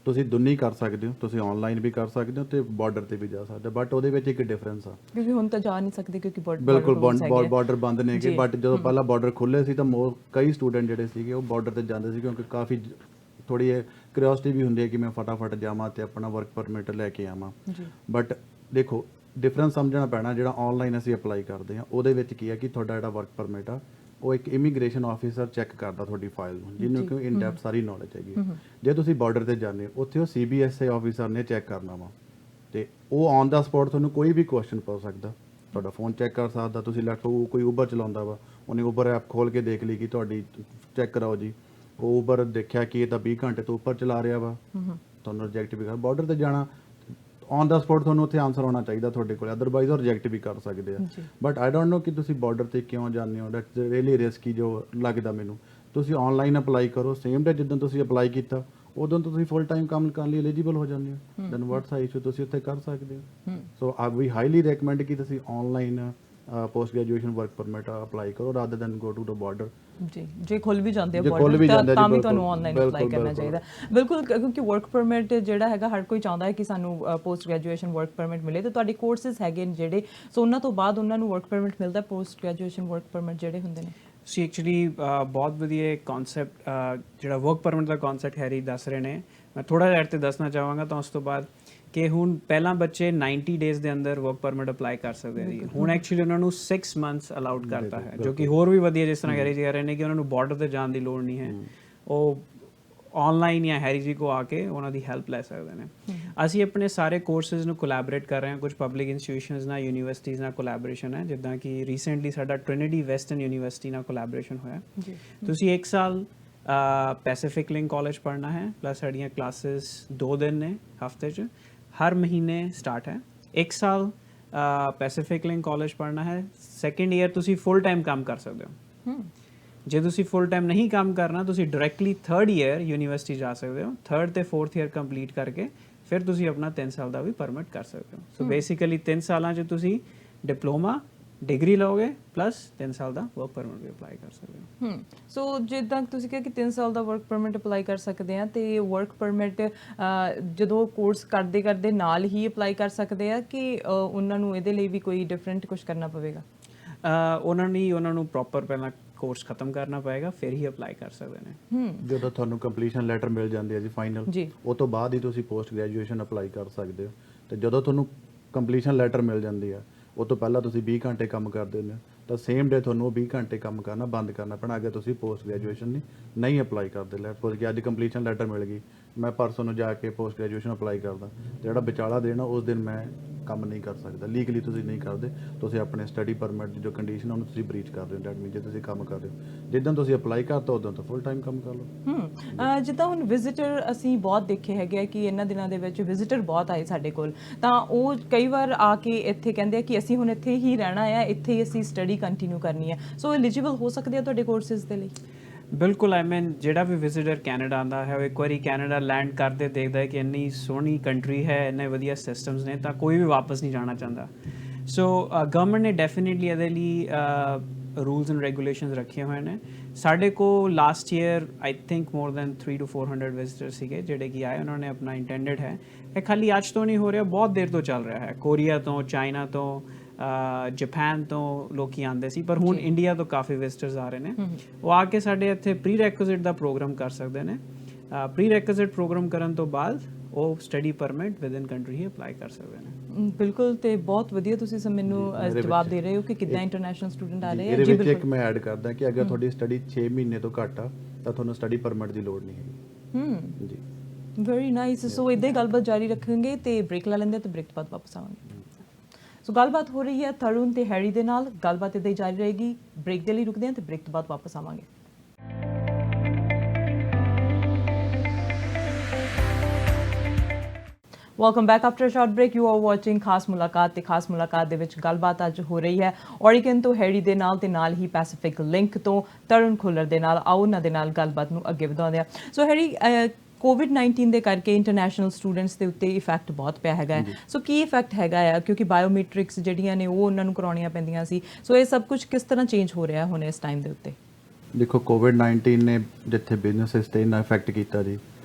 ਤੁਸੀਂ ਦੋਨੇ ਹੀ ਕਰ ਸਕਦੇ ਹੋ, ਤੁਸੀਂ ਆਨਲਾਈਨ ਵੀ ਕਰ ਸਕਦੇ ਹੋ ਤੇ ਬਾਰਡਰ ਤੇ ਵੀ ਜਾ ਸਕਦੇ ਹੋ, ਬਟ ਉਹਦੇ ਵਿੱਚ ਇੱਕ ਡਿਫਰੈਂਸ ਆ, ਕਿਉਂਕਿ ਹੁਣ ਤਾਂ ਜਾ ਨਹੀਂ ਸਕਦੇ ਕਿਉਂਕਿ ਬਿਲਕੁਲ ਬਾਰਡਰ ਬੰਦ ਨੇਗੇ। ਬਟ ਜਦੋਂ ਪਹਿਲਾਂ ਬਾਰਡਰ ਖੁੱਲੇ ਸੀ ਤਾਂ ਕਈ ਸਟੂਡੈਂਟ ਜਿਹੜੇ ਸੀਗੇ ਉਹ ਬਾਰਡਰ ਤੇ ਜਾਂਦੇ ਸੀ, ਕਿਉਂਕਿ ਕਾਫੀ ਥੋੜੀ ਕਿਉਰਿਓਸਿਟੀ ਵੀ ਹੁੰਦੀ ਹੈ ਕਿ ਮੈਂ ਫਟਾਫਟ ਜਾਵਾਂ ਤੇ ਆਪਣਾ ਵਰਕ ਪਰਮਿਟ ਲੈ ਕੇ ਆਵਾਂ। ਬਟ ਦੇਖੋ, ਡਿਫਰੈਂਸ ਸਮਝਣਾ ਪੈਣਾ। ਜਿਹੜਾ ਆਨਲਾਈਨ ਅਸੀਂ ਅਪਲਾਈ ਕਰਦੇ ਹਾਂ ਉਹਦੇ ਵਿੱਚ ਕੀ ਹੈ ਕਿ ਤੁਹਾਡਾ ਜਿਹੜਾ ਵਰਕ ਪਰਮਿਟ ਆ, ਉਹ ਇੱਕ ਇਮੀਗ੍ਰੇਸ਼ਨ ਆਫੀਸਰ ਚੈੱਕ ਕਰਦਾ ਤੁਹਾਡੀ ਫਾਈਲ ਨੂੰ, ਜਿਹਨੂੰ ਕਿ ਇਨ ਡੈਪਥ ਸਾਰੀ ਨੌਲੇਜ ਹੈਗੀ। ਜੇ ਤੁਸੀਂ ਬਾਰਡਰ ਤੇ ਜਾਂਦੇ ਹੋ, ਉੱਥੇ ਉਹ CBSA ਆਫੀਸਰ ਨੇ ਚੈੱਕ ਕਰਨਾ ਵਾ, ਤੇ ਉਹ ਔਨ ਦਾ ਸਪੌਟ ਤੁਹਾਨੂੰ ਕੋਈ ਵੀ ਕੁਐਸਚਨ ਪੁੱਛ ਸਕਦਾ, ਤੁਹਾਡਾ ਫੋਨ ਚੈੱਕ ਕਰ ਸਕਦਾ। ਤੁਸੀਂ ਲੈਪਟਾਪ, ਕੋਈ ਉਬਰ ਚਲਾਉਂਦਾ ਵਾ, ਉਹਨੇ ਉਬਰ ਐਪ ਖੋਲ ਕੇ ਦੇਖ ਲਈ ਕਿ ਤੁਹਾਡੀ ਚੈੱਕ ਕਰਾਓ ਜੀ, ਉਹ ਉਬਰ ਦੇਖਿਆ ਕਿ ਇਹ ਤਾਂ 20 ਘੰਟੇ ਤੋਂ ਉੱਪਰ ਚਲਾ ਰਿਹਾ ਵਾ, ਤੁਹਾਨੂੰ ਰਿਜੈਕਟ ਵੀ ਕਰ। ਬਾਰਡਰ ਤੇ ਜਾਣਾ ਔਨ ਦਾ ਸਪੌਟ ਤੁਹਾਨੂੰ ਉੱਥੇ ਆਨਸਰ ਹੋਣਾ ਚਾਹੀਦਾ ਤੁਹਾਡੇ ਕੋਲ, ਅਦਰਵਾਈਜ਼ ਉਹ ਰਿਜੈਕਟ ਵੀ ਕਰ ਸਕਦੇ ਆ। ਬਟ ਆਈ ਡੋਂਟ ਨੋ ਕਿ ਤੁਸੀਂ ਬਾਰਡਰ ਤੇ ਕਿਉਂ ਜਾਂਦੇ ਹੋ, ਦੈਟਸ ਰੀਅਲੀ ਰਿਸਕੀ ਜੋ ਲੱਗਦਾ ਮੈਨੂੰ। ਤੁਸੀਂ ਆਨਲਾਈਨ ਅਪਲਾਈ ਕਰੋ, ਸੇਮ ਡੇ ਜਿੱਦਾਂ ਤੁਸੀਂ ਅਪਲਾਈ ਕੀਤਾ ਉਦੋਂ ਤੋਂ ਤੁਸੀਂ ਫੁੱਲ ਟਾਈਮ ਕੰਮ ਕਰਨ ਲਈ ਐਲੀਜੀਬਲ ਹੋ ਜਾਂਦੇ ਹੋ, ਦੈਨ ਵਾਟਸ ਆ ਇਸ਼ੂ, ਤੁਸੀਂ ਉੱਥੇ ਕਰ ਸਕਦੇ ਹੋ। ਸੋ ਵੀ ਹਾਈਲੀ ਰეკਮੈਂਡ ਕਿ ਤੁਸੀਂ online post graduation work permit apply ਕਰੋ rather than go to the border. ਜੀ, ਜੇ ਖੁੱਲ ਵੀ ਜਾਂਦੇ ਆ ਬਾਰਡਰ ਤਾਂ ਵੀ ਤੁਹਾਨੂੰ ਆਨਲਾਈਨ ਅਪਲਾਈ ਕਰਨਾ ਚਾਹੀਦਾ। ਬਿਲਕੁਲ, ਕਿਉਂਕਿ ਵਰਕ ਪਰਮਿਟ ਜਿਹੜਾ ਹੈਗਾ ਹਰ ਕੋਈ ਚਾਹੁੰਦਾ ਹੈ ਕਿ ਸਾਨੂੰ ਪੋਸਟ ਗ੍ਰੈਜੂਏਸ਼ਨ ਵਰਕ ਪਰਮਿਟ ਮਿਲੇ, ਤੇ ਤੁਹਾਡੇ ਕੋਰਸਿਸ ਹੈਗੇ ਨੇ ਜਿਹੜੇ, ਸੋ ਉਹਨਾਂ ਤੋਂ ਬਾਅਦ ਉਹਨਾਂ ਨੂੰ ਵਰਕ ਪਰਮਿਟ ਮਿਲਦਾ, ਪੋਸਟ ਗ੍ਰੈਜੂਏਸ਼ਨ ਵਰਕ ਪਰਮਿਟ ਜਿਹੜੇ ਹੁੰਦੇ ਨੇ? ਤੁਸੀਂ ਐਕਚੁਅਲੀ ਬਹੁਤ ਵਧੀਆ ਕਨਸੈਪਟ ਜਿਹੜਾ ਵਰਕ ਪਰਮਿਟ ਦਾ ਕਨਸੈਪਟ ਹੈਰੀ ਦੱਸ ਰਹੇ ਨੇ, ਮੈਂ ਥੋੜਾ ਜਿਹਾ ਤੇ ਦੱਸਣਾ ਚਾਹਾਂਗਾ ਤਾਂ ਉਸ ਤੋਂ ਬਾਅਦ ਕਿ ਹੁਣ ਪਹਿਲਾਂ ਬੱਚੇ 90 ਡੇਜ਼ ਦੇ ਅੰਦਰ ਵਰਕ ਪਰਮਿਟ ਅਪਲਾਈ ਕਰ ਸਕਦੇ ਸੀ, ਹੁਣ ਐਕਚੁਅਲੀ ਉਹਨਾਂ ਨੂੰ 6 ਮੰਥਸ ਅਲਾਉਡ ਕਰਤਾ ਹੈ, ਜੋ ਕਿ ਹੋਰ ਵੀ ਵਧੀਆ, ਜਿਸ ਤਰ੍ਹਾਂ ਹੈਰੀ ਜੀ ਕਹਿ ਰਹੇ ਨੇ ਕਿ ਉਹਨਾਂ ਨੂੰ ਬਾਰਡਰ ਤੇ ਜਾਣ ਦੀ ਲੋੜ ਨਹੀਂ ਹੈ, ਉਹ ਆਨਲਾਈਨ ਜਾਂ ਹੈਰੀ ਜੀ ਕੋ ਆ ਕੇ ਉਹਨਾਂ ਦੀ ਹੈਲਪ ਲੈ ਸਕਦੇ ਨੇ। ਅਸੀਂ ਆਪਣੇ ਸਾਰੇ ਕੋਰਸਿਸ ਨੂੰ ਕੋਲੈਬੋਰੇਟ ਕਰ ਰਹੇ ਹਾਂ, ਕੁਝ ਪਬਲਿਕ ਇੰਸਟੀਟਿਊਸ਼ਨਸ ਨਾਲ, ਯੂਨੀਵਰਸਿਟੀਜ਼ ਨਾਲ ਕੋਲੈਬੋਰੇਸ਼ਨ ਹੈ, ਜਿੱਦਾਂ ਕਿ ਰੀਸੈਂਟਲੀ ਸਾਡਾ ਟ੍ਰਿਨਿਟੀ ਵੈਸਟਰਨ ਯੂਨੀਵਰਸਿਟੀ ਨਾਲ ਕੋਲੈਬੋਰੇਸ਼ਨ ਹੋਇਆ। ਤੁਸੀਂ 1 ਸਾਲ ਪੈਸੀਫਿਕ ਲਿੰਕ ਕਾਲਜ ਪੜ੍ਹਨਾ ਹੈ, ਪਲੱਸ ਸਾਡੀਆਂ ਕਲਾਸਿਸ 2 ਦਿਨ ਨੇ ਹਫਤੇ 'ਚ, ਹਰ ਮਹੀਨੇ ਸਟਾਰਟ ਹੈ। 1 ਸਾਲ ਪੈਸੀਫਿਕ ਲਿੰਕ ਕਾਲਜ ਪੜ੍ਹਨਾ ਹੈ, ਸੈਕੰਡ ਈਅਰ ਤੁਸੀਂ ਫੁੱਲ ਟਾਈਮ ਕੰਮ ਕਰ ਸਕਦੇ ਹੋ। ਜੇ ਤੁਸੀਂ ਫੁੱਲ ਟਾਈਮ ਨਹੀਂ ਕੰਮ ਕਰਨਾ, ਤੁਸੀਂ ਡਾਇਰੈਕਟਲੀ 3rd ਈਅਰ ਯੂਨੀਵਰਸਿਟੀ ਜਾ ਸਕਦੇ ਹੋ, 3rd ਤੇ 4th ਈਅਰ ਕੰਪਲੀਟ ਕਰਕੇ ਫਿਰ ਤੁਸੀਂ ਆਪਣਾ 3 ਸਾਲ ਦਾ ਵੀ ਪਰਮਿਟ ਕਰ ਸਕਦੇ ਹੋ। ਸੋ ਬੇਸਿਕਲੀ 3 ਸਾਲਾਂ 'ਚ ਤੁਸੀਂ ਡਿਪਲੋਮਾ ਡਿਗਰੀ ਲਓਗੇ ਪਲੱਸ 3 ਸਾਲ ਦਾ ਵਰਕ ਪਰਮਿਟ ਵੀ ਅਪਲਾਈ ਕਰ ਸਕਦੇ ਹੋ। ਸੋ ਜਿੱਦਾਂ ਤੁਸੀਂ ਕਿਹਾ ਕਿ 3 ਸਾਲ ਦਾ ਵਰਕ ਪਰਮਿਟ ਅਪਲਾਈ ਕਰ ਸਕਦੇ ਆ, ਤੇ ਵਰਕ ਪਰਮਿਟ ਜਦੋਂ ਕੋਰਸ ਕਰਦੇ ਕਰਦੇ ਨਾਲ ਹੀ ਅਪਲਾਈ ਕਰ ਸਕਦੇ ਆ ਕਿ ਉਹਨਾਂ ਨੂੰ ਇਹਦੇ ਲਈ ਵੀ ਕੋਈ ਡਿਫਰੈਂਟ ਕੁਝ ਕਰਨਾ ਪਵੇਗਾ? ਉਹਨਾਂ ਨੂੰ ਪ੍ਰੋਪਰ ਪਹਿਲਾਂ ਕੋਰਸ ਖਤਮ ਕਰਨਾ ਪਏਗਾ, ਫਿਰ ਹੀ ਅਪਲਾਈ ਕਰ ਸਕਦੇ ਨੇ। ਜਦੋਂ ਤੁਹਾਨੂੰ ਕੰਪਲੀਸ਼ਨ ਲੈਟਰ ਮਿਲ ਜਾਂਦੀ ਹੈ ਜੀ ਫਾਈਨਲ, ਉਹ ਤੋਂ ਬਾਅਦ ਹੀ ਤੁਸੀਂ ਪੋਸਟ ਗ੍ਰੈਜੂਏਸ਼ਨ ਅਪਲਾਈ ਕਰ ਸਕਦੇ ਹੋ। ਤੇ ਜਦੋਂ ਤੁਹਾਨੂੰ ਕੰਪਲੀਸ਼ਨ ਲੈਟਰ ਮਿਲ ਜਾਂਦੀ ਹੈ, ਉਹ ਤੋਂ ਪਹਿਲਾਂ ਤੁਸੀਂ 20 ਘੰਟੇ ਕੰਮ ਕਰਦੇ ਹੋ, ਤਾਂ ਸੇਮ ਡੇ ਤੁਹਾਨੂੰ 20 ਘੰਟੇ ਕੰਮ ਕਰਨਾ ਬੰਦ ਕਰਨਾ ਪੈਣਾ, ਅਗਰ ਤੁਸੀਂ ਪੋਸਟ ਗ੍ਰੈਜੂਏਸ਼ਨ ਨਹੀਂ ਅਪਲਾਈ ਕਰਦੇ। ਲੈਟ ਸਪੋਜ਼ ਕਿ ਅੱਜ ਕੰਪਲੀਸ਼ਨ ਲੈਟਰ ਮਿਲ ਗਈ, ਮੈਂ ਪਰਸੋਂ ਨੂੰ ਜਾ ਕੇ ਪੋਸਟ ਗ੍ਰੈਜੂਏਸ਼ਨ ਅਪਲਾਈ ਕਰਦਾ, ਜਿਹੜਾ ਵਿਚਾਲਾ ਦੇਣਾ ਉਸ ਦਿਨ ਮੈਂ ਕੰਮ ਨਹੀਂ ਕਰ ਸਕਦਾ। ਲੀਗਲੀ ਤੁਸੀਂ ਨਹੀਂ ਕਰਦੇ, ਤੁਸੀਂ ਆਪਣੇ ਸਟੱਡੀ ਪਰਮਿਟ ਦੀ ਜੋ ਕੰਡੀਸ਼ਨ ਉਹਨੂੰ ਤੁਸੀਂ ਬ੍ਰੀਚ ਕਰ ਰਹੇ ਹੋ। ਡੈਟ ਮੀਨ ਜੇ ਤੁਸੀਂ ਕੰਮ ਕਰ ਰਹੇ ਹੋ, ਜਿੱਦਾਂ ਤੁਸੀਂ ਅਪਲਾਈ ਕਰਤਾ ਉਦੋਂ ਤਾਂ ਫੁੱਲ ਟਾਈਮ ਕੰਮ ਕਰ ਲਓ। ਜਿੱਦਾਂ ਹੁਣ ਵਿਜ਼ਿਟਰ ਅਸੀਂ ਬਹੁਤ ਦੇਖੇ ਹੈਗੇ ਆ ਕਿ ਇਹਨਾਂ ਦਿਨਾਂ ਦੇ ਵਿੱਚ ਵਿਜ਼ਿਟਰ ਬਹੁਤ ਆਏ ਸਾਡੇ ਕੋਲ, ਤਾਂ ਉਹ ਕਈ ਵਾਰ ਆ ਕੇ ਇੱਥੇ ਕਹਿੰਦੇ ਆ ਕਿ ਅਸੀਂ ਹੁਣ ਇੱਥੇ ਹੀ ਰਹਿਣਾ ਆ, ਇੱਥੇ ਹੀ ਅਸੀਂ ਸਟੱਡੀ ਕੰਟੀਨਿਊ ਕਰਨੀ ਹੈ, ਸੋ ਐਲੀਜੀਬਲ ਹੋ ਸਕਦੇ ਆ ਤੁਹਾਡੇ ਕੋਰਸਿਸ ਦੇ ਲਈ? ਬਿਲਕੁਲ, ਆਈ ਮੀਨ ਜਿਹੜਾ ਵੀ ਵਿਜ਼ਿਟਰ ਕੈਨੇਡਾ ਆਉਂਦਾ ਹੈ, ਉਹ ਇੱਕ ਵਾਰੀ ਕੈਨੇਡਾ ਲੈਂਡ ਕਰਦੇ ਦੇਖਦਾ ਹੈ ਕਿ ਇੰਨੀ ਸੋਹਣੀ ਕੰਟਰੀ ਹੈ, ਇੰਨੇ ਵਧੀਆ ਸਿਸਟਮਸ ਨੇ, ਤਾਂ ਕੋਈ ਵੀ ਵਾਪਸ ਨਹੀਂ ਜਾਣਾ ਚਾਹੁੰਦਾ। ਸੋ ਗਵਰਨਮੈਂਟ ਨੇ ਡੈਫੀਨੇਟਲੀ ਇਹਦੇ ਲਈ ਰੂਲਸ ਐਂਡ ਰੈਗੂਲੇਸ਼ਨਸ ਰੱਖੇ ਹੋਏ ਨੇ। ਸਾਡੇ ਕੋਲ last year I think more than 300 to 400 visitor ਸੀਗੇ ਜਿਹੜੇ ਕਿ ਆਏ, ਉਹਨਾਂ ਨੇ ਆਪਣਾ ਇੰਟੈਂਡਡ ਹੈ, ਇਹ ਖਾਲੀ ਅੱਜ ਤੋਂ ਨਹੀਂ ਹੋ ਰਿਹਾ, ਬਹੁਤ ਦੇਰ ਤੋਂ ਚੱਲ ਰਿਹਾ ਹੈ। ਕੋਰੀਆ ਤੋਂ, ਚਾਈਨਾ ਤੋਂ, ਜਾਪਾਨ ਤੋਂ ਲੋਕੀ ਆਉਂਦੇ ਸੀ, ਪਰ ਹੁਣ ਇੰਡੀਆ ਤੋਂ ਕਾਫੀ ਵਿਜ਼ਿਟਰਸ ਆ ਰਹੇ ਨੇ। ਉਹ ਆ ਕੇ ਸਾਡੇ ਇੱਥੇ ਪ੍ਰੀ ਰੈਕੁਇਜ਼ਿਟ ਦਾ ਪ੍ਰੋਗਰਾਮ ਕਰ ਸਕਦੇ ਨੇ। ਪ੍ਰੀ ਰੈਕੁਇਜ਼ਿਟ ਪ੍ਰੋਗਰਾਮ ਕਰਨ ਤੋਂ ਬਾਅਦ ਉਹ study permit with in country he apply ਕਰ ਸਕਦੇ ਨੇ। ਬਿਲਕੁਲ, ਤੇ ਬਹੁਤ ਵਧੀਆ ਤੁਸੀਂ ਮੈਨੂੰ ਜਵਾਬ ਦੇ ਰਹੇ ਹੋ ਕਿ ਕਿੱਦਾਂ ਇੰਟਰਨੈਸ਼ਨਲ ਸਟੂਡੈਂਟ ਆ ਰਹੇ ਆ। ਇਹਦੇ ਵਿੱਚ ਇੱਕ ਮੈਂ ਐਡ ਕਰਦਾ ਕਿ ਅਗਰ ਤੁਹਾਡੀ ਸਟੱਡੀ 6 ਮਹੀਨੇ ਤੋਂ ਘੱਟ ਆ ਤਾਂ ਤੁਹਾਨੂੰ ਸਟੱਡੀ ਪਰਮਿਟ ਦੀ ਲੋੜ ਨਹੀਂ ਹੈਗੀ। ਜੀ, ਵੈਰੀ ਨਾਈਸ। ਸੋ ਇਦਾਂ ਹੀ ਗੱਲਬਾਤ ਜਾਰੀ ਰੱਖਾਂਗੇ ਤੇ ਬ੍ਰੇਕ ਲਾ ਲੈਂਦੇ, ਤੇ ਬ੍ਰੇਕ ਤੋਂ ਬਾਅਦ ਵਾਪਸ ਆਵਾਂਗੇ। ਸੋ ਗੱਲਬਾਤ ਹੋ ਰਹੀ ਹੈ ਤਰੁਣ ਤੇ ਹੈਰੀ ਦੇ ਨਾਲ, ਗੱਲਬਾਤ ਇਦਾਂ ਹੀ ਜਾਰੀ ਰਹੇਗੀ। ਬ੍ਰੇਕ ਦੇ ਲਈ ਰੁਕਦੇ ਹਾਂ ਤੇ ਬ੍ਰੇਕ ਤੋਂ ਬਾਅਦ ਵਾਪਸ ਆਵਾਂਗੇ। Welcome back after short break. You are watching ਖਾਸ ਮੁਲਾਕਾਤ, ਤੇ ਖਾਸ ਮੁਲਾਕਾਤ ਦੇ ਵਿੱਚ ਗੱਲਬਾਤ ਅੱਜ ਹੋ ਰਹੀ ਹੈ ਓਰੀਗਨ ਤੋਂ ਹੈਰੀ ਦੇ ਨਾਲ, ਤੇ ਨਾਲ ਹੀ ਪੈਸੀਫਿਕ ਲਿੰਕ ਤੋਂ ਤਰੁਣ ਖੁੱਲਰ ਦੇ ਨਾਲ। ਆਓ ਉਹਨਾਂ ਦੇ ਨਾਲ ਗੱਲਬਾਤ ਨੂੰ ਅੱਗੇ ਵਧਾਉਂਦੇ ਹਾਂ। ਸੋ ਹੈਰੀ, COVID-19 ਦੇ ਕਰਕੇ ਇੰਟਰਨੈਸ਼ਨਲ ਸਟੂਡੈਂਟਸ ਦੇ ਉੱਤੇ ਇਫੈਕਟ ਬਹੁਤ ਪਿਆ ਹੈਗਾ, ਸੋ ਕੀ ਇਫੈਕਟ ਹੈਗਾ ਆ? ਕਿਉਂਕਿ ਬਾਇਓਮੈਟ੍ਰਿਕਸ ਜਿਹੜੀਆਂ ਨੇ ਉਹ ਉਹਨਾਂ ਨੂੰ ਕਰਾਉਣੀਆਂ ਪੈਂਦੀਆਂ ਸੀ, ਸੋ ਇਹ ਸਭ ਕੁਝ ਕਿਸ ਤਰ੍ਹਾਂ ਚੇਂਜ ਹੋ ਰਿਹਾ ਹੁਣ ਇਸ ਟਾਈਮ ਦੇ ਉੱਤੇ? ਦੇਖੋ, COVID-19 ਨੇ ਜਿੱਥੇ ਬਿਜ਼ਨਸਿਸ ਤੇ ਇੰਨਾ ਇਫੈਕਟ ਕੀਤਾ ਜੀ,